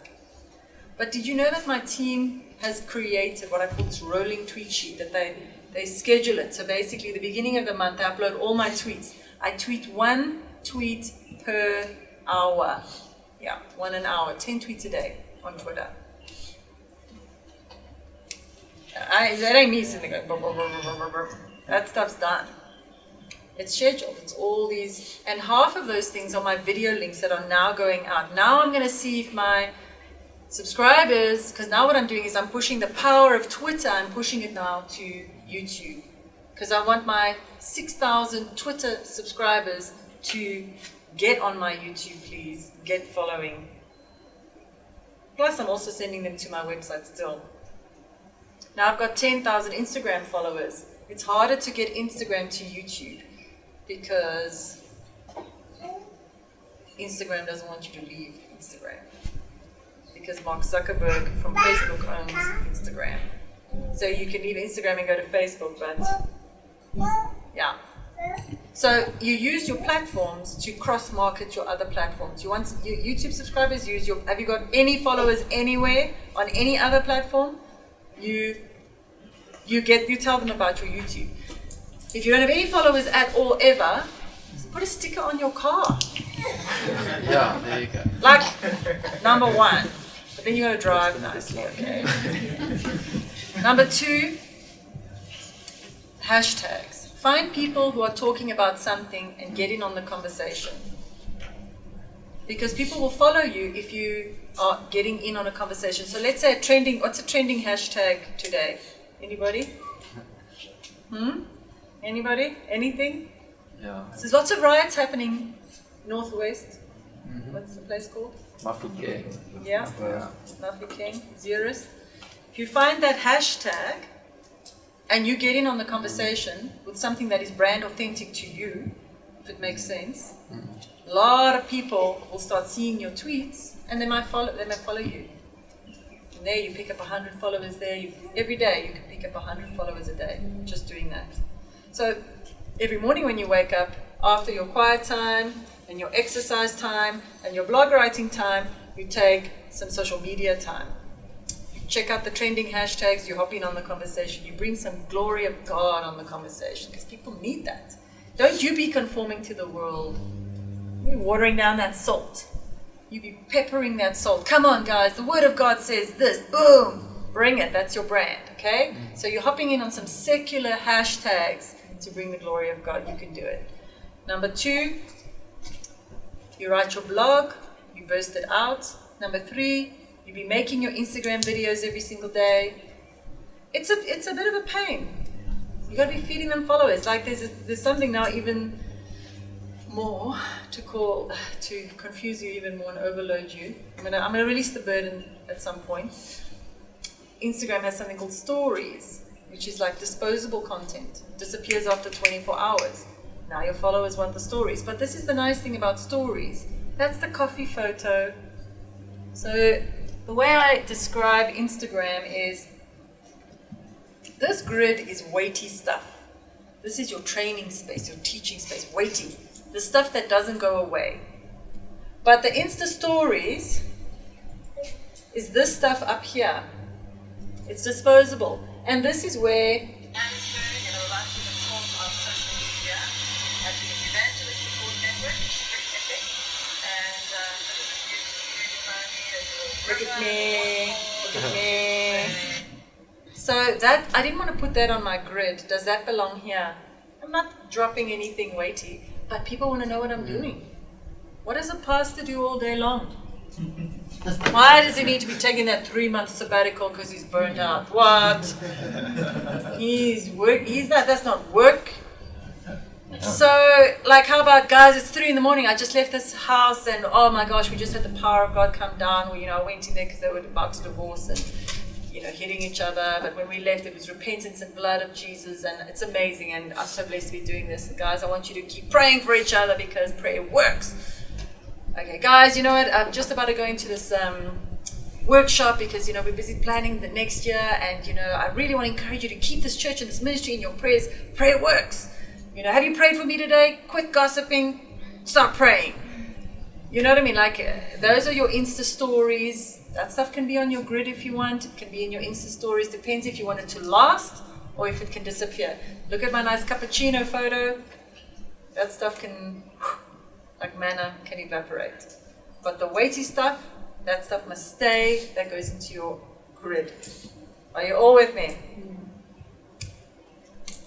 But did you know that my team has created what I call this rolling tweet sheet, that they schedule it. So basically, the beginning of the month, I upload all my tweets. I tweet 1 tweet per hour. Yeah, 1 an hour, 10 tweets a day on Twitter. That ain't me sitting there going, brr, brr, brr, brr, brr, brr. That stuff's done. It's scheduled. It's all these, and half of those things are my video links that are now going out. Now I'm going to see if my subscribers, because now what I'm doing is I'm pushing the power of Twitter, I'm pushing it now to YouTube. Because I want my 6,000 Twitter subscribers to get on my YouTube, please. Get following. Plus, I'm also sending them to my website still. Now I've got 10,000 Instagram followers. It's harder to get Instagram to YouTube because Instagram doesn't want you to leave Instagram. Because Mark Zuckerberg from Facebook owns Instagram. So you can leave Instagram and go to Facebook, but yeah. So you use your platforms to cross-market your other platforms. You want your YouTube subscribers use your. Have you got any followers anywhere on any other platform? You tell them about your YouTube. If you don't have any followers at all ever, put a sticker on your car. Yeah, there you go. Like number 1, but then you got to drive nicely. Okay. Number 2, hashtags. Find people who are talking about something and get in on the conversation. Because people will follow you if you are getting in on a conversation. So let's say what's a trending hashtag today? Anybody? Anybody? Anything? Yeah. So there's lots of riots happening northwest. What's the place called? Mafike. Yeah. Yeah. Mafike, Zeerust. If you find that hashtag and you get in on the conversation with something that is brand authentic to you, if it makes sense, a lot of people will start seeing your tweets and they might follow you. And there you pick up 100 followers there. Every day you can pick up 100 followers a day just doing that. So every morning when you wake up, after your quiet time and your exercise time and your blog writing time, you take some social media time. You check out the trending hashtags, you hop in on the conversation, you bring some glory of God on the conversation because people need that. Don't you be conforming to the world. You're watering down that salt. You be peppering that salt. Come on, guys, the Word of God says this. Boom! Bring it. That's your brand, okay? So you're hopping in on some secular hashtags to bring the glory of God. You can do it. Number 2, you write your blog. You burst it out. Number 3, you be making your Instagram videos every single day. It's a bit of a pain. You got to be feeding them followers. Like there's something now even more to confuse you even more and overload you. I'm gonna release the burden at some point. Instagram has something called stories, which is like disposable content. It disappears after 24 hours. Now your followers want the stories. But this is the nice thing about stories. That's the coffee photo. So the way I describe Instagram is this grid is weighty stuff. This is your training space, your teaching space, weighty. The stuff that doesn't go away. But the Insta stories is this stuff up here. It's disposable. And this is where evangelist support network. And look at me. So that I didn't want to put that on my grid. Does that belong here? I'm not dropping anything weighty. But people want to know what I'm doing. What does a pastor do all day long? Why does he need to be taking that 3-month sabbatical because he's burned out? What? That's not work. So, like, how about, guys, it's 3 a.m, I just left this house and, oh my gosh, we just had the power of God come down. Well, I went in there because they were about to divorce and, hitting each other. But when we left, it was repentance and blood of Jesus, and it's amazing. And I'm so blessed to be doing this. And guys, I want you to keep praying for each other because prayer works. Okay, guys, you know what? I'm just about to go into this workshop because, we're busy planning the next year. And, I really want to encourage you to keep this church and this ministry in your prayers. Prayer works. Have you prayed for me today? Quit gossiping. Start praying. You know what I mean? Like, those are your Insta stories. That stuff can be on your grid if you want. It can be in your Insta stories. Depends if you want it to last or if it can disappear. Look at my nice cappuccino photo. That stuff can, like manna, can evaporate. But the weighty stuff, that stuff must stay, that goes into your grid. Are you all with me?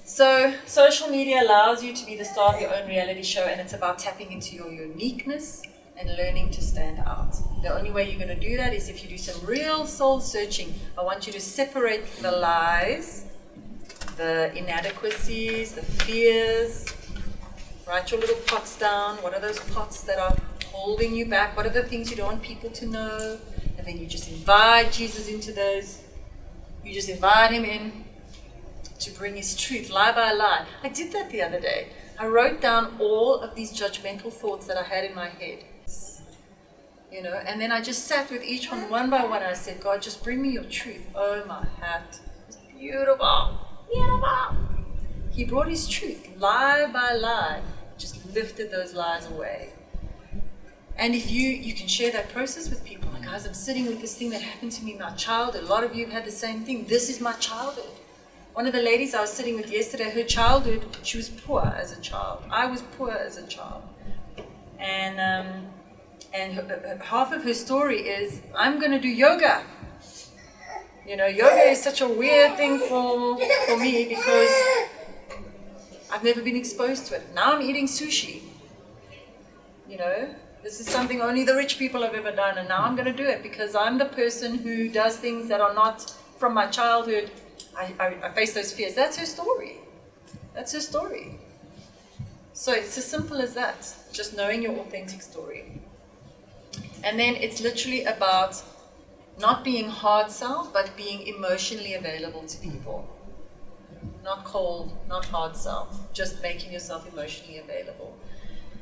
So, social media allows you to be the star of your own reality show, and it's about tapping into your uniqueness and learning to stand out. The only way you're going to do that is if you do some real soul searching. I want you to separate the lies, the inadequacies, the fears. Write your little pots down. What are those pots that are holding you back? What are the things you don't want people to know? And then you just invite Jesus into those. You just invite him in to bring his truth, lie by lie. I did that the other day. I wrote down all of these judgmental thoughts that I had in my head. You know, and then I just sat with each one by one. And I said, God, just bring me your truth. Oh, my hat. It's beautiful. Beautiful. He brought his truth, lie by lie. Just lifted those lies away. And if you can share that process with people. Like, guys, I'm sitting with this thing that happened to me in my childhood. A lot of you have had the same thing. This is my childhood. One of the ladies I was sitting with yesterday, her childhood, she was poor as a child. I was poor as a child. And half of her story is, I'm going to do yoga. You know, yoga is such a weird thing for me because I've never been exposed to it. Now I'm eating sushi. You know, this is something only the rich people have ever done, and now I'm going to do it because I'm the person who does things that are not from my childhood. I face those fears. That's her story. That's her story. So it's as simple as that. Just knowing your authentic story. And then it's literally about not being hard sell, but being emotionally available to people. Not cold, not hard sell. Just making yourself emotionally available.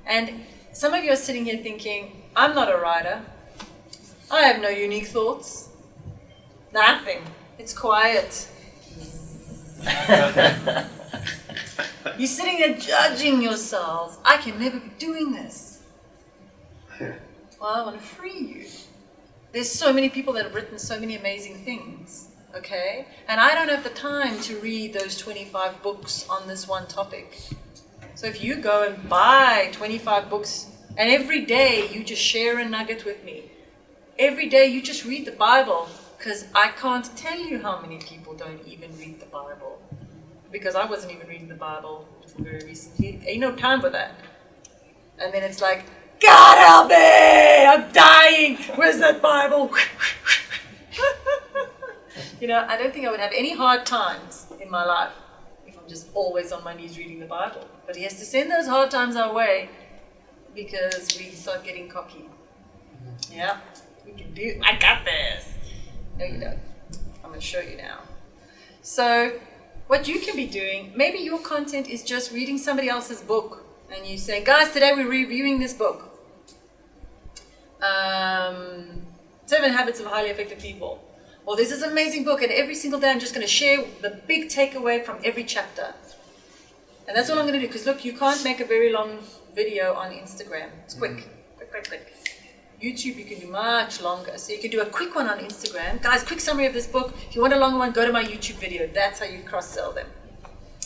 And some of you are sitting here thinking, I'm not a writer. I have no unique thoughts. Nothing. It's quiet. You're sitting there judging yourselves. I can never be doing this. Well, I want to free you. There's so many people that have written so many amazing things, okay? And I don't have the time to read those 25 books on this one topic. So if you go and buy 25 books, and every day you just share a nugget with me, every day you just read the Bible, because I can't tell you how many people don't even read the Bible. Because I wasn't even reading the Bible until very recently. Ain't no time for that. And then it's like, God help me! I'm dying! Where's that Bible? You know, I don't think I would have any hard times in my life if I'm just always on my knees reading the Bible. But he has to send those hard times our way because we start getting cocky. Yeah, we can do, I got this. No, you don't. I'm going to show you now. So, what you can be doing, maybe your content is just reading somebody else's book. And you say, guys, today we're reviewing this book. 7 Habits of Highly Effective People. Well, there's this amazing book, and every single day I'm just going to share the big takeaway from every chapter. And that's all I'm going to do, because look, you can't make a very long video on Instagram. It's quick. Quick. YouTube, you can do much longer. So you can do a quick one on Instagram. Guys, quick summary of this book. If you want a longer one, go to my YouTube video. That's how you cross-sell them.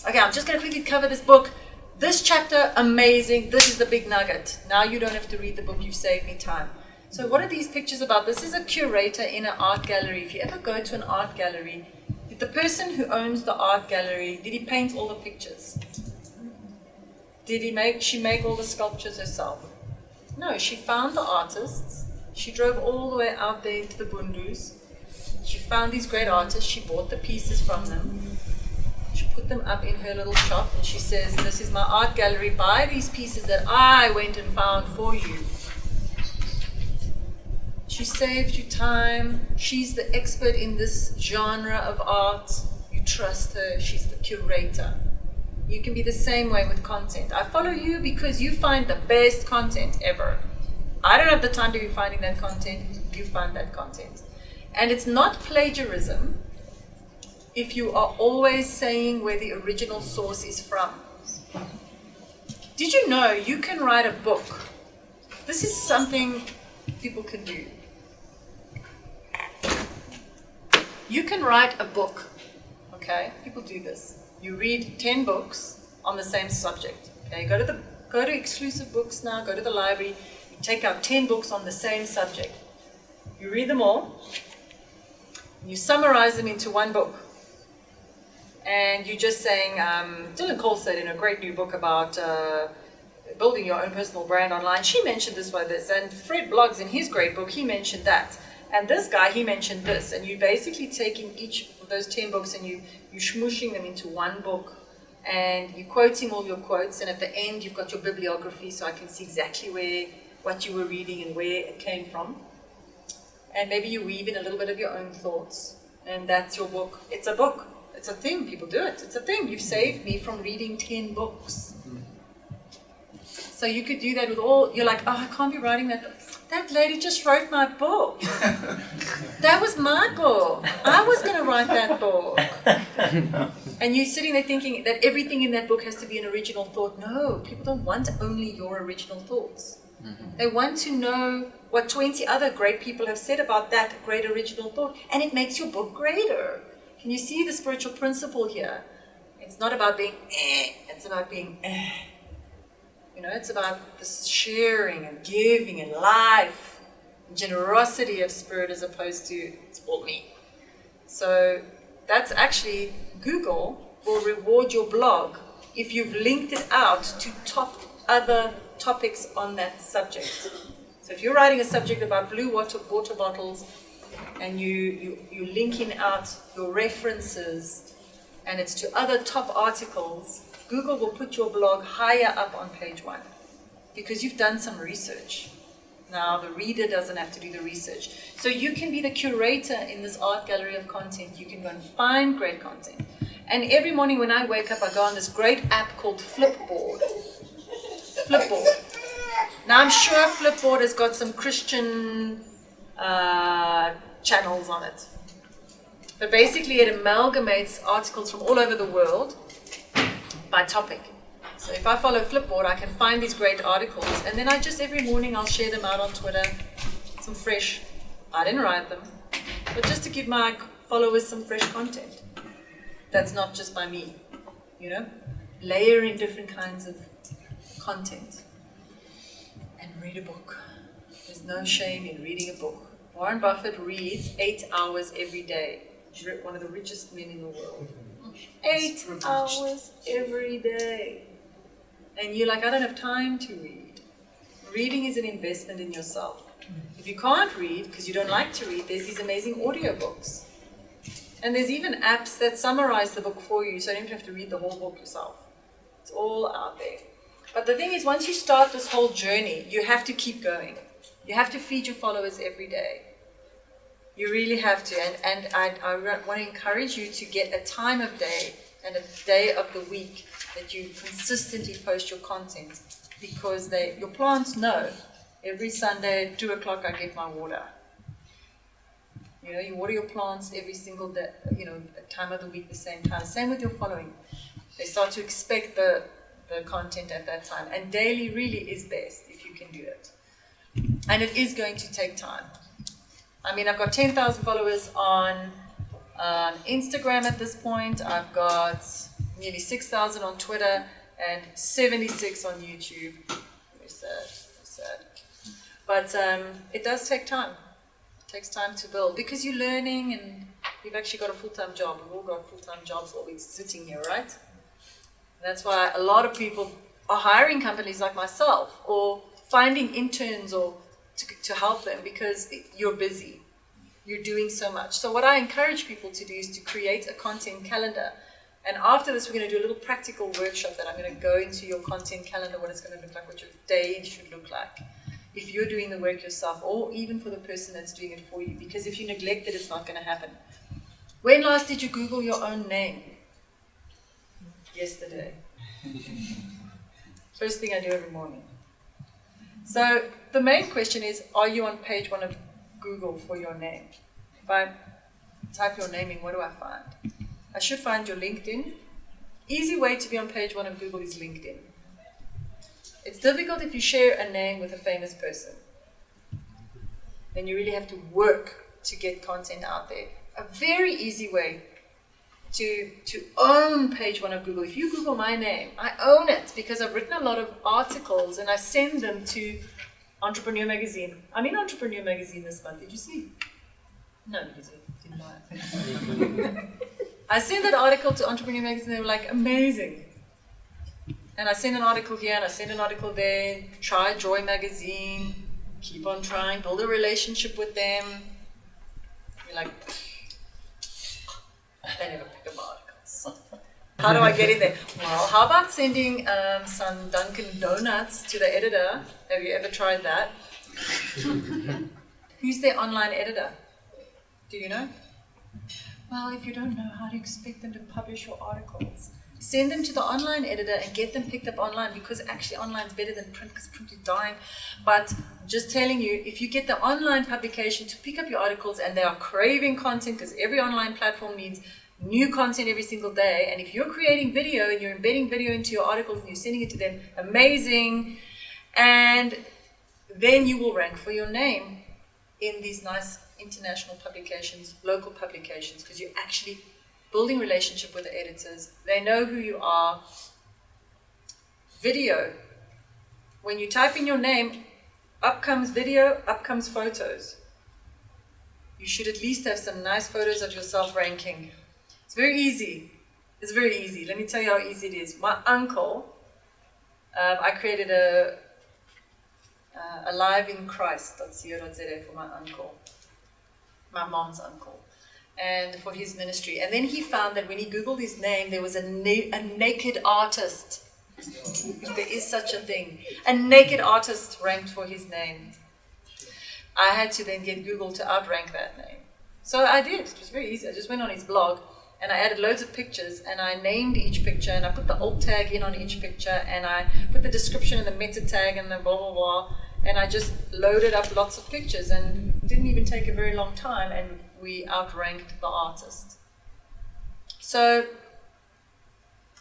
Okay, I'm just going to quickly cover this book. This chapter, amazing. This is the big nugget. Now you don't have to read the book. You've saved me time. So what are these pictures about? This is a curator in an art gallery. If you ever go to an art gallery, the person who owns the art gallery, did he paint all the pictures? Did she make all the sculptures herself? No, she found the artists. She drove all the way out there into the Bundus. She found these great artists. She bought the pieces from them. She put them up in her little shop, and she says, this is my art gallery. Buy these pieces that I went and found for you. She saved you time. She's the expert in this genre of art. You trust her. She's the curator. You can be the same way with content. I follow you because you find the best content ever. I don't have the time to be finding that content. You find that content. And it's not plagiarism if you are always saying where the original source is from. Did you know you can write a book? This is something people can do. You can write a book, okay? People do this. You read 10 books on the same subject. Okay, go to exclusive books now, go to the library, you You take out 10 books on the same subject. You read them all. You summarize them into one book. And you're just saying, Dylan Cole said in a great new book about building your own personal brand online, she mentioned this by this. And Fred Blogs in his great book, he mentioned that. And this guy, he mentioned this. And you're basically taking each of those 10 books and you're smooshing them into one book. And you're quoting all your quotes. And at the end, you've got your bibliography so I can see exactly what you were reading and where it came from. And maybe you weave in a little bit of your own thoughts. And that's your book. It's a book. It's a thing. People do it. It's a thing. You've saved me from reading 10 books. So you could do that with all. You're like, oh, I can't be writing that. That lady just wrote my book. That was my book. I was going to write that book. And you're sitting there thinking that everything in that book has to be an original thought. No, people don't want only your original thoughts. They want to know what 20 other great people have said about that great original thought. And it makes your book greater. Can you see the spiritual principle here? It's not about being it's about being You know, it's about the sharing and giving and life and generosity of spirit as opposed to it's all me. So that's actually, Google will reward your blog if you've linked it out to top other topics on that subject. So if you're writing a subject about blue water bottles and you're linking out your references and it's to other top articles, Google will put your blog higher up on page 1 because you've done some research. Now the reader doesn't have to do the research. So you can be the curator in this art gallery of content. You can go and find great content. And every morning when I wake up, I go on this great app called Flipboard. Flipboard. Now I'm sure Flipboard has got some Christian channels on it. But basically it amalgamates articles from all over the world by topic. So if I follow Flipboard, I can find these great articles, and then every morning I'll share them out on Twitter, some fresh, I didn't write them, but just to give my followers some fresh content. That's not just by me, you know? Layering different kinds of content. And read a book. There's no shame in reading a book. Warren Buffett reads 8 hours every day. He's one of the richest men in the world. 8 hours every day. And you're like, I don't have time to read. Reading is an investment in yourself. If you can't read, because you don't like to read, there's these amazing audiobooks. And there's even apps that summarize the book for you, so you don't even have to read the whole book yourself. It's all out there. But the thing is, once you start this whole journey, you have to keep going. You have to feed your followers every day. You really have to. And I want to encourage you to get a time of day and a day of the week that you consistently post your content, because your plants know every Sunday at 2 o'clock I get my water. You know, you water your plants every single day, you know, time of the week, the same time. Same with your following. They start to expect the content at that time. And daily really is best if you can do it. And it is going to take time. I mean, I've got 10,000 followers on Instagram at this point. I've got nearly 6,000 on Twitter and 76 on YouTube. Very sad. But it does take time. It takes time to build because you're learning and you've actually got a full-time job. We've all got full-time jobs while we're sitting here, right? And that's why a lot of people are hiring companies like myself or finding interns or to help them because you're busy. You're doing so much. So what I encourage people to do is to create a content calendar. And after this, we're going to do a little practical workshop that I'm going to go into your content calendar, what it's going to look like, what your day should look like. If you're doing the work yourself, or even for the person that's doing it for you. Because if you neglect it, it's not going to happen. When last did you Google your own name? Yesterday. First thing I do every morning. So the main question is, are you on page 1 of Google for your name? If I type your name in, what do I find? I should find your LinkedIn. Easy way to be on page 1 of Google is LinkedIn. It's difficult if you share a name with a famous person. Then you really have to work to get content out there. A very easy way to own page 1 of Google. If you Google my name, I own it because I've written a lot of articles and I send them to Entrepreneur Magazine. I'm in Entrepreneur Magazine this month. Did you see? No, because I didn't buy it. I sent that article to Entrepreneur Magazine. They were like, amazing. And I sent an article here and I sent an article there. Try Joy Magazine. Keep on trying. Build a relationship with them. You're like, they never pick up articles. How do I get in there? Well, how about sending some Dunkin' Donuts to the editor? Have you ever tried that? Who's their online editor? Do you know? Well, if you don't know, how do you expect them to publish your articles? Send them to the online editor and get them picked up online, because actually online is better than print, because print is dying. But just telling you, if you get the online publication to pick up your articles, and they are craving content, because every online platform needs new content every single day, and if you're creating video and you're embedding video into your articles and you're sending it to them, amazing. And then you will rank for your name in these nice international publications, local publications, because you're actually building relationship with the editors. They know who you are. Video. When you type in your name, up comes video, up comes photos. You should at least have some nice photos of yourself ranking. It's very easy. It's very easy. Let me tell you how easy it is. My uncle, I created a liveinchrist.co.za for my uncle, my mom's uncle, and for his ministry. And then he found that when he Googled his name, there was a naked artist. If there is such a thing. A naked artist ranked for his name. I had to then get Google to outrank that name. So I did. It was very easy. I just went on his blog and I added loads of pictures and I named each picture and I put the alt tag in on each picture and I put the description and the meta tag and the blah, blah, blah. And I just loaded up lots of pictures and it didn't even take a very long time and we outranked the artist. So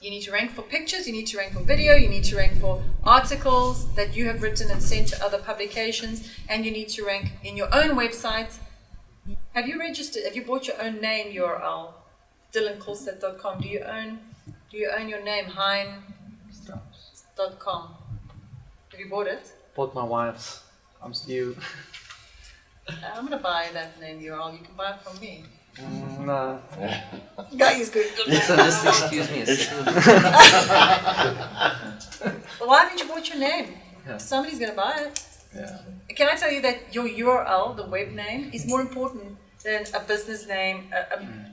you need to rank for pictures, you need to rank for video, you need to rank for articles that you have written and sent to other publications, and you need to rank in your own website. Have you registered, have you bought your own name URL? DylanKolstad.com. Do you own your name, Hein.com? Have you bought it? Bought my wife's. I'm still. I'm gonna buy that name URL. You can buy it from me. No. Guy is good. So just excuse me a second. Well, why haven't you bought your name? Yeah. Somebody's gonna buy it. Yeah. Can I tell you that your URL, the web name, is more important than a business name,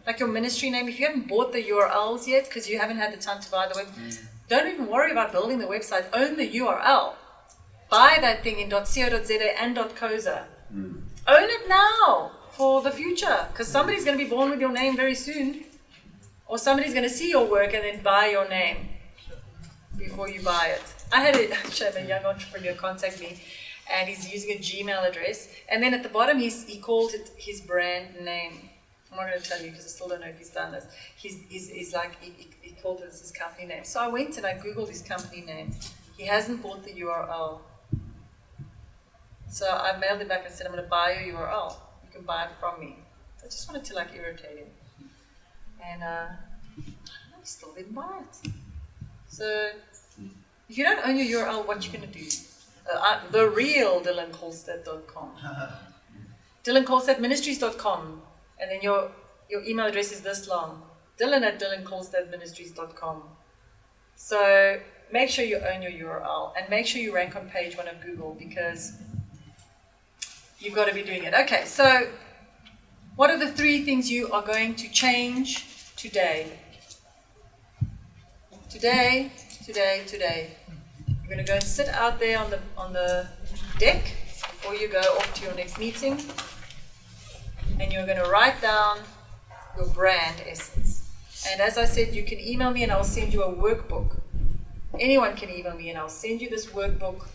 like your ministry name. If you haven't bought the URLs yet, because you haven't had the time to buy the web, don't even worry about building the website. Own the URL. Buy that thing in .co.za and .coza. Own it now for the future, because somebody's going to be born with your name very soon, or somebody's going to see your work and then buy your name before you buy it. I had a young entrepreneur contact me, and he's using a Gmail address, and then at the bottom he called it his brand name. I'm not going to tell you because I still don't know if he's done this. He's like, he called it his company name. So I went and I Googled his company name. He hasn't bought the URL. So I mailed it back and said, I'm going to buy your URL. You can buy it from me. I just wanted to like irritate him. And he still didn't buy it. So if you don't own your URL, what you going to do? The real DylanKolstad.com. DylanKolstadMinistries.com. And then your email address is this long. Dylan@DylanKolstadMinistries.com. So make sure you own your URL and make sure you rank on page 1 of Google, because you've got to be doing it. Okay, so what are the 3 things you are going to change today? Today. You're going to go and sit out there on the deck before you go off to your next meeting, and you're going to write down your brand essence. And as I said, you can email me and I'll send you a workbook. Anyone can email me and I'll send you this workbook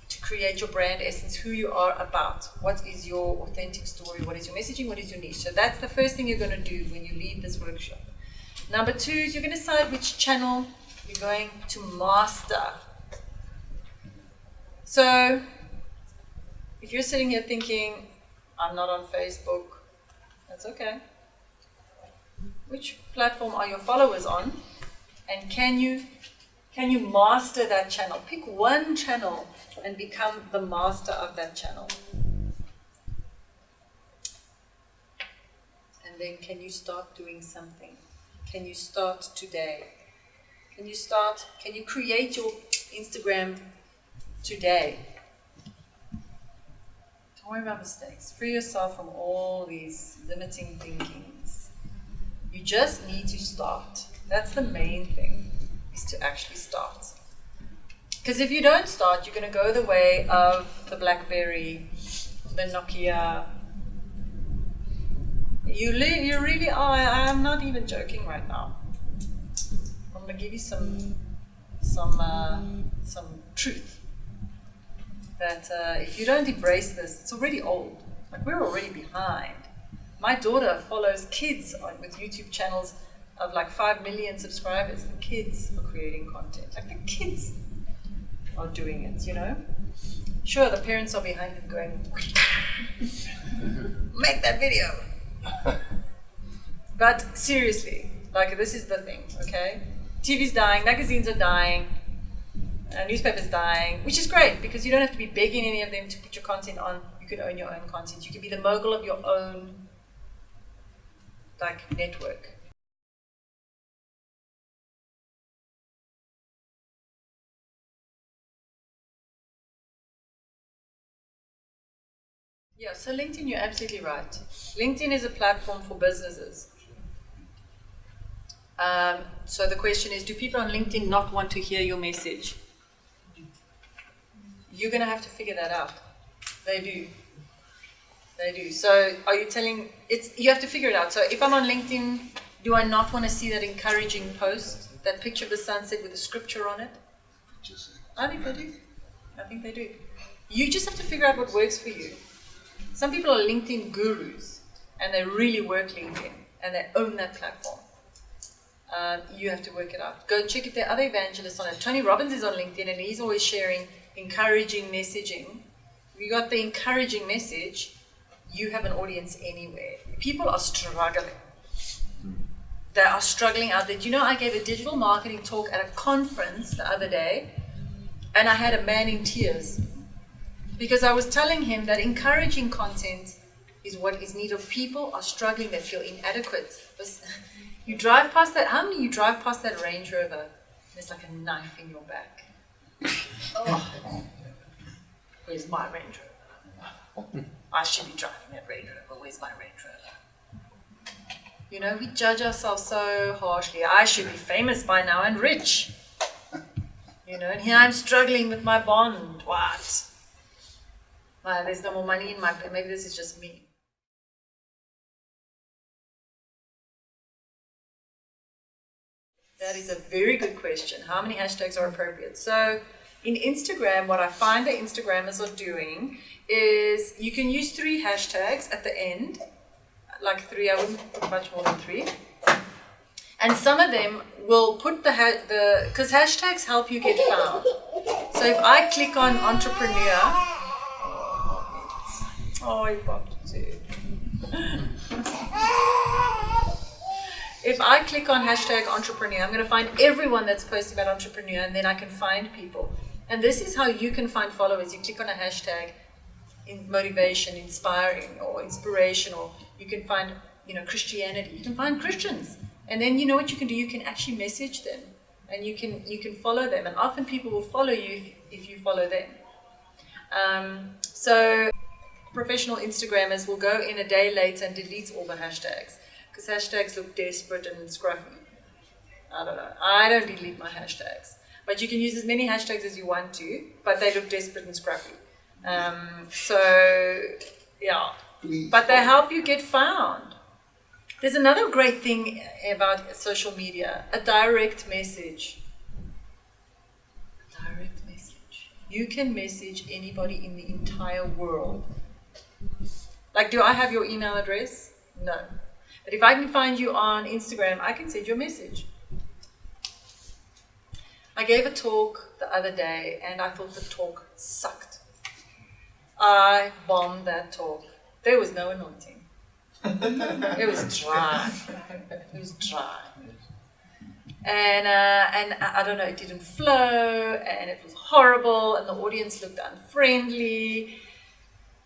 to create your brand essence, who you are about. What is your authentic story? What is your messaging? What is your niche? So that's the first thing you're going to do when you leave this workshop. Number 2 is you're going to decide which channel you're going to master. So if you're sitting here thinking, I'm not on Facebook, that's okay. Which platform are your followers on? And can you Can you master that channel? Pick one channel and become the master of that channel. And then can you start doing something? Can you start today? Can you create your Instagram today? Don't worry about mistakes. Free yourself from all these limiting thinkings. You just need to start. That's the main thing, is to actually start. Because if you don't start, you're going to go the way of the BlackBerry, the Nokia. You really are. I'm not even joking right now. I'm going to give you some truth. That if you don't embrace this, it's already old. Like, we're already behind. My daughter follows kids with YouTube channels of like 5 million subscribers. The kids are creating content. Like, the kids are doing it, you know? Sure, the parents are behind them going, make that video. But seriously, like, this is the thing, okay? TV's dying, magazines are dying, newspapers dying, which is great because you don't have to be begging any of them to put your content on. You can own your own content. You can be the mogul of your own, like, network. Yeah, so LinkedIn, you're absolutely right. LinkedIn is a platform for businesses. So the question is, do people on LinkedIn not want to hear your message? You're going to have to figure that out. They do. They do. So are you telling, you have to figure it out. So if I'm on LinkedIn, do I not want to see that encouraging post, that picture of the sunset with a scripture on it? I think they do. I think they do. You just have to figure out what works for you. Some people are LinkedIn gurus, and they really work LinkedIn, and they own that platform. You have to work it out. Go and check if there are other evangelists on it. Tony Robbins is on LinkedIn, and he's always sharing encouraging messaging. If you got the encouraging message, you have an audience anywhere. People are struggling. They are struggling out there. Do you know, I gave a digital marketing talk at a conference the other day, and I had a man in tears. Because I was telling him that encouraging content is what is needed. People are struggling, they feel inadequate. You drive past that, how many of you drive past that Range Rover, there's like a knife in your back? Oh, where's my Range Rover? I should be driving that Range Rover, where's my Range Rover? You know, we judge ourselves so harshly. I should be famous by now and rich. You know, and here I'm struggling with my bond. What? There's no more money in my, maybe this is just me. That is a very good question. How many hashtags are appropriate? So in Instagram, what I find that Instagrammers are doing is you can use 3 hashtags at the end, like 3, I wouldn't put much more than 3. And some of them will put because hashtags help you get found. So if I click on entrepreneur, oh, you popped too. If I click on hashtag entrepreneur, I'm going to find everyone that's posting about entrepreneur, and then I can find people. And this is how you can find followers. You click on a hashtag in motivation, inspiring, or inspiration, or you can find, Christianity. You can find Christians. And then you know what you can do? You can actually message them, and you can follow them. And often people will follow you if you follow them. So professional Instagrammers will go in a day later and delete all the hashtags because hashtags look desperate and scruffy. I don't know. I don't delete my hashtags. But you can use as many hashtags as you want to, but they look desperate and scruffy. Yeah. But they help you get found. There's another great thing about social media, a direct message. A direct message. You can message anybody in the entire world. Like, do I have your email address? No. But if I can find you on Instagram, I can send you a message. I gave a talk the other day, and I thought the talk sucked. I bombed that talk. There was no anointing. It was dry. It was dry. And I don't know, it didn't flow, and it was horrible, and the audience looked unfriendly.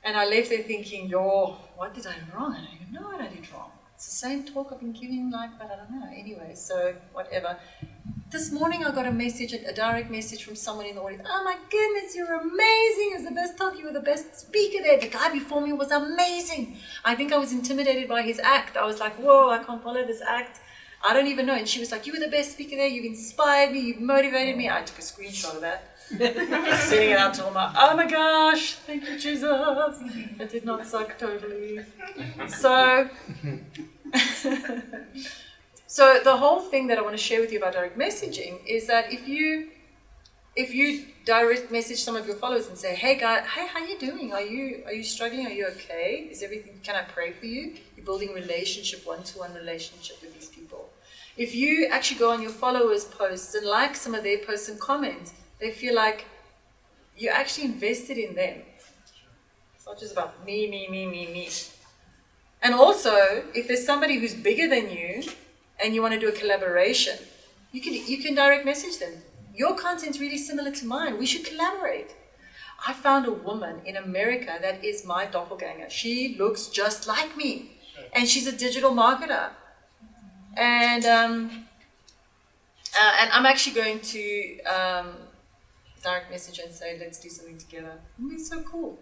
And I left there thinking, yo, what did I do wrong? I don't even know what I did wrong. It's the same talk I've been giving, like, but I don't know. Anyway, so whatever. This morning I got a message, a direct message from someone in the audience. Oh my goodness, you're amazing. It was the best talk. You were the best speaker there. The guy before me was amazing. I think I was intimidated by his act. I was like, whoa, I can't follow this act. I don't even know. And she was like, you were the best speaker there. You've inspired me. You've motivated me. I took a screenshot of that. Sending it out to all my, oh my gosh, thank you, Jesus. It did not suck totally. So, so the whole thing that I want to share with you about direct messaging is that if you direct message some of your followers and say, hey guy, hey, how you doing? Are you struggling? Are you okay? Is everything, can I pray for you? You're building relationship, one-to-one relationship with these people. If you actually go on your followers' posts and like some of their posts and comment, they feel like you actually invested in them. It's not just about me. And also, if there's somebody who's bigger than you and you want to do a collaboration, you can direct message them. Your content's really similar to mine. We should collaborate. I found a woman in America that is my doppelganger. She looks just like me. And she's a digital marketer. And I'm actually going to direct message and say, let's do something together. It'll be so cool.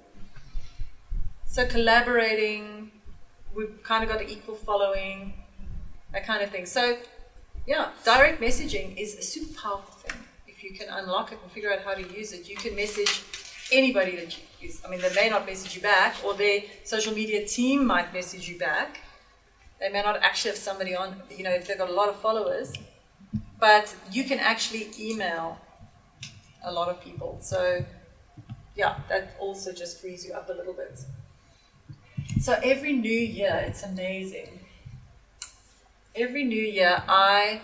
So collaborating, we've kind of got an equal following, that kind of thing. So yeah, direct messaging is a super powerful thing. If you can unlock it and figure out how to use it, you can message anybody that you use. I mean, they may not message you back, or their social media team might message you back. They may not actually have somebody on, if they've got a lot of followers, but you can actually email a lot of people. So yeah, that also just frees you up a little bit. So every new year, it's amazing. Every new year, I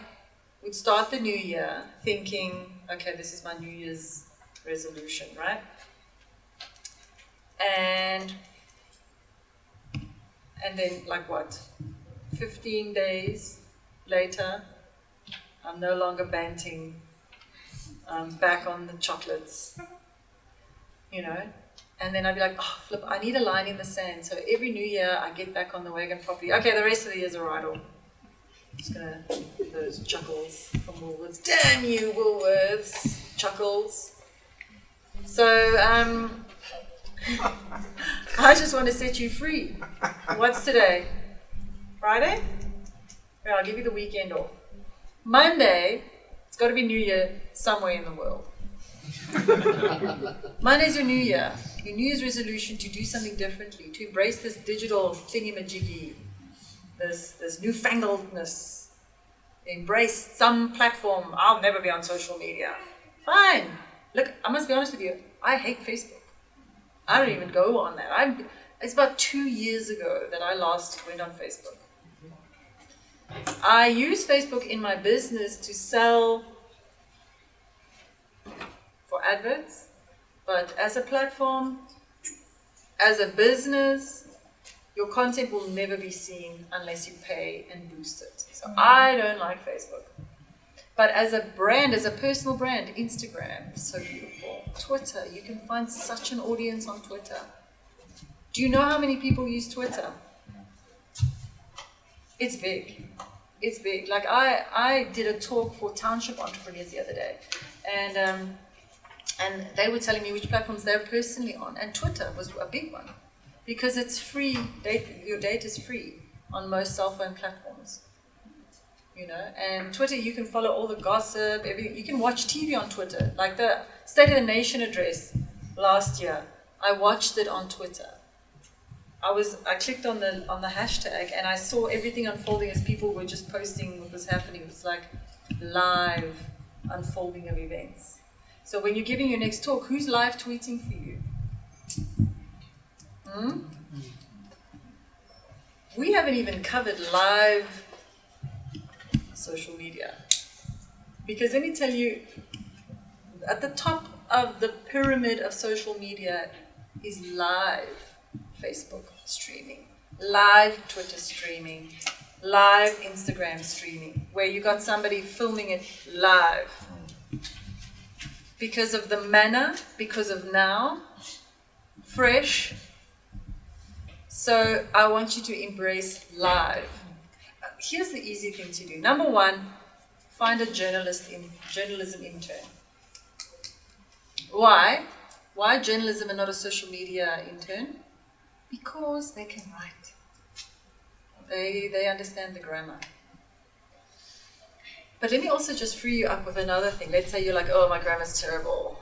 would start the new year thinking, okay, this is my New Year's resolution, right? And then, like what? 15 days later, I'm no longer banting. I'm back on the chocolates, And then I'd be like, oh, flip, I need a line in the sand. So every new year, I get back on the wagon properly. Okay, the rest of the year's all right. Just gonna do those chuckles from Woolworths. Damn you, Woolworths. Chuckles. So, I just want to set you free. What's today? Friday? Yeah, I'll give you the weekend off. Monday, it's got to be New Year somewhere in the world. Monday's your New Year. Your New Year's resolution to do something differently, to embrace this digital thingy-majiggy, this newfangledness. Embrace some platform. I'll never be on social media. Fine. Look, I must be honest with you. I hate Facebook. I don't even go on that. It's about 2 years ago that I last went on Facebook. I use Facebook in my business to sell for adverts, but as a platform, as a business, your content will never be seen unless you pay and boost it. So I don't like Facebook. But as a brand, as a personal brand, Instagram is so beautiful. Twitter, you can find such an audience on Twitter. Do you know how many people use Twitter? It's big. It's big. Like I did a talk for township entrepreneurs the other day, and they were telling me which platforms they're personally on, and Twitter was a big one because it's free. Your data is free on most cell phone platforms. And Twitter, you can follow all the gossip, everything. You can watch TV on Twitter. Like the State of the Nation address last year, I watched it on Twitter. I clicked on the hashtag and I saw everything unfolding as people were just posting what was happening. It was like live unfolding of events. So when you're giving your next talk, who's live tweeting for you? We haven't even covered live social media. Because let me tell you, at the top of the pyramid of social media is live Facebook streaming, live Twitter streaming, live Instagram streaming, where you got somebody filming it live. Because of the manner, because of now, fresh. So I want you to embrace live. Here's the easy thing to do. Number one, find a journalism intern. Why? Why journalism and not a social media intern? Because they can write. They understand the grammar. But let me also just free you up with another thing. Let's say you're like, oh, my grammar's terrible.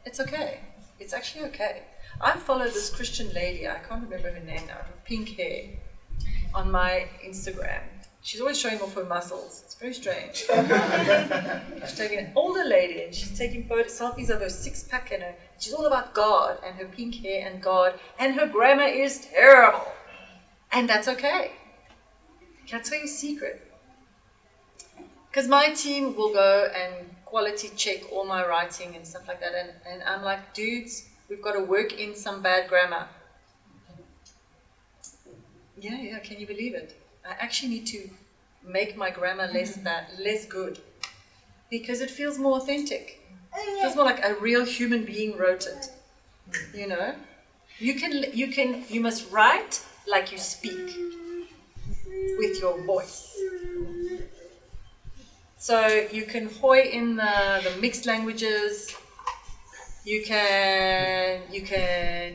It's okay. It's actually okay. I follow this Christian lady, I can't remember her name now, with pink hair, on my Instagram. She's always showing off her muscles. It's very strange. She's taking an older lady and she's taking selfies of her six-pack and she's all about God and her pink hair and God, and her grammar is terrible. And that's okay. Can I tell you a secret? Because my team will go and quality check all my writing and stuff like that, and I'm like, dudes, we've got to work in some bad grammar. Yeah, can you believe it? I actually need to make my grammar less bad, less good, because it feels more authentic. It feels more like a real human being wrote it. You know, you must write like you speak with your voice. So you can hoy in the mixed languages. You can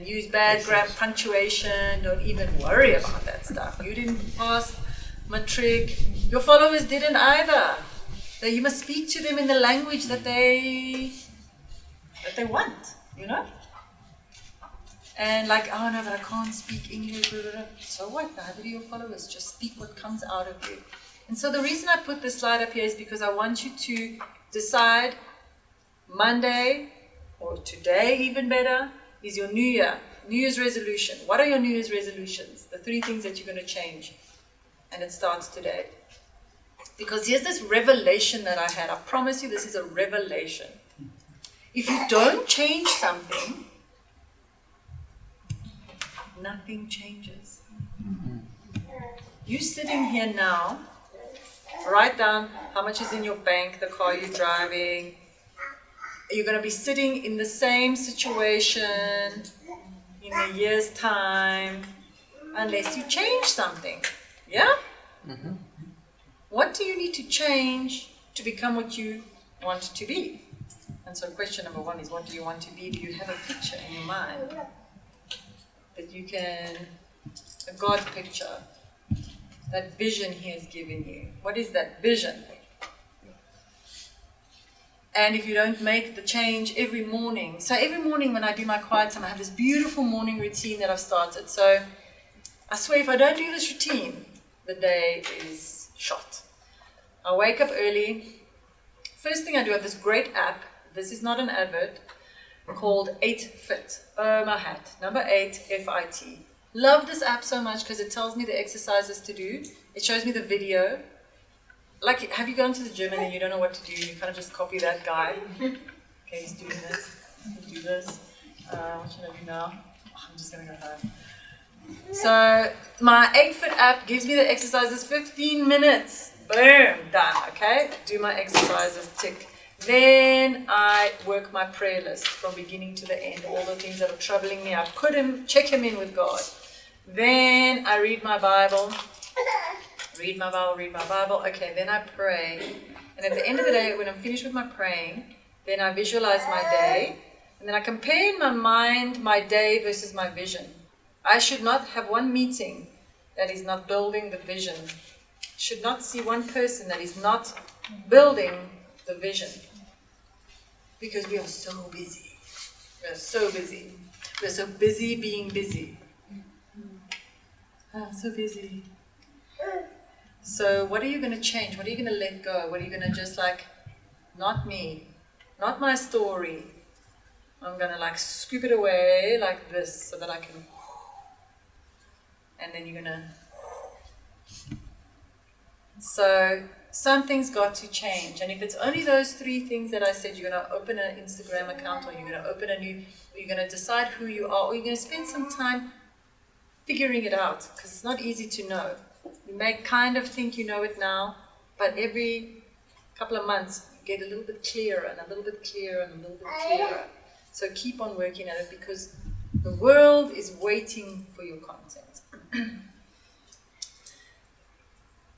use bad punctuation. Don't even worry about that stuff. You didn't pass matric. Your followers didn't either. So you must speak to them in the language that they want. You know. And like, oh no, but I can't speak English. Blah, blah, blah. So what? Neither do your followers. Just speak what comes out of you. And so the reason I put this slide up here is because I want you to decide Monday, or today even better, is your New Year's resolution. What are your New Year's resolutions? The 3 things that you're going to change. And it starts today. Because here's this revelation that I had. I promise you this is a revelation. If you don't change something, nothing changes. You sitting here now, write down how much is in your bank, the car you're driving. You're going to be sitting in the same situation in a year's time unless you change something. Yeah? Mm-hmm. What do you need to change to become what you want to be? And so question number 1 is, what do you want to be? Do you have a picture in your mind that you can, a God picture, that vision He has given you? What is that vision? And if you don't make the change every morning, so every morning when I do my quiet time, I have this beautiful morning routine that I've started. So I swear if I don't do this routine, the day is shot. I wake up early. First thing I do, I have this great app. This is not an advert, called 8Fit. Oh my hat. Number 8, FIT. Love this app so much because it tells me the exercises to do. It shows me the video. Like, have you gone to the gym and then you don't know what to do? You kind of just copy that guy. Okay, he's doing this. Do this. What should I do now? Oh, I'm just going to go home. So, my 8Fit app gives me the exercises, 15 minutes. Boom, done, okay? Do my exercises, tick. Then I work my prayer list from beginning to the end. All the things that are troubling me, I check him in with God. Then I read my Bible. Read my Bible. Okay, then I pray. And at the end of the day, when I'm finished with my praying, then I visualize my day. And then I compare in my mind my day versus my vision. I should not have one meeting that is not building the vision. Should not see one person that is not building the vision. Because we are so busy. We are so busy. We are so busy being busy. I'm so busy. So what are you going to change? What are you going to let go? What are you going to just like, not me, not my story. I'm going to like scoop it away like this so that I can, and then you're going to, so something's got to change. And if it's only those 3 things that I said, you're going to open an Instagram account, or you're going to open you're going to decide who you are, or you're going to spend some time figuring it out, because it's not easy to know. You may kind of think you know it now, but every couple of months you get a little bit clearer and a little bit clearer and a little bit clearer. So keep on working at it because the world is waiting for your content.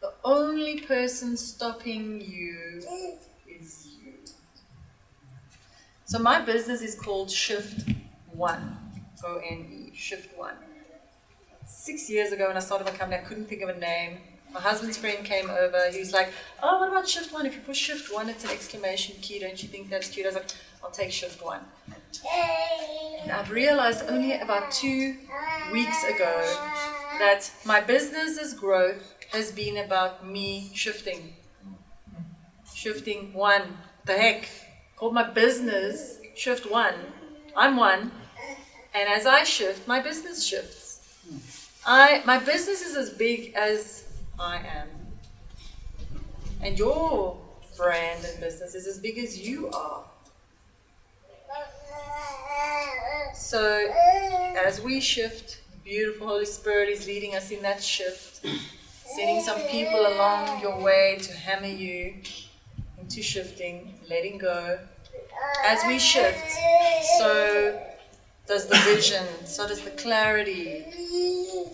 The only person stopping you is you. So my business is called Shift One, O-N-E, Shift One. 6 years ago when I started my company, I couldn't think of a name. My husband's friend came over. He was like, "Oh, what about Shift One? If you push Shift One, it's an exclamation key. Don't you think that's cute?" I was like, "I'll take Shift One." And I've realized only about 2 weeks ago that my business's growth has been about me shifting. Shifting one. The heck? Called my business Shift One. I'm one. And as I shift, my business shifts. My business is as big as I am. And your brand and business is as big as you are. So as we shift, beautiful Holy Spirit is leading us in that shift, sending some people along your way to hammer you into shifting, letting go. As we shift, so does the vision, so does the clarity,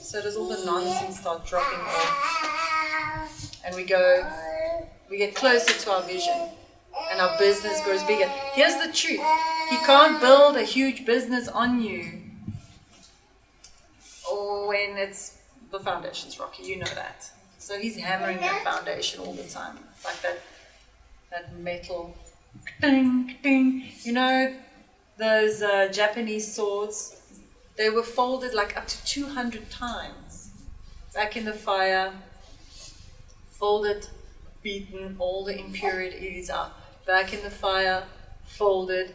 so does all the nonsense start dropping off. And we get closer to our vision, and our business grows bigger. Here's the truth. He can't build a huge business on you or when the foundation's rocky, you know that. So he's hammering that foundation all the time, like that metal, ding, ding. You know, those Japanese swords, they were folded like up to 200 times. Back in the fire, folded, beaten, all the impurities out. Back in the fire, folded,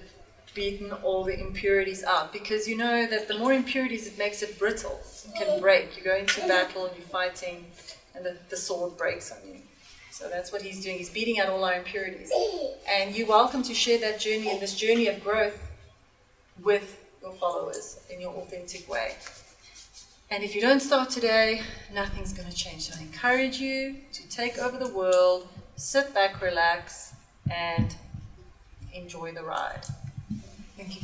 beaten, all the impurities out. Because you know that the more impurities, it makes it brittle. It can break. You go into battle and you're fighting, and the sword breaks on you. So that's what he's doing. He's beating out all our impurities. And you're welcome to share that journey and this journey of growth with your followers in your authentic way. And if you don't start today, nothing's going to change. So I encourage you to take over the world, sit back, relax, and enjoy the ride. Thank you.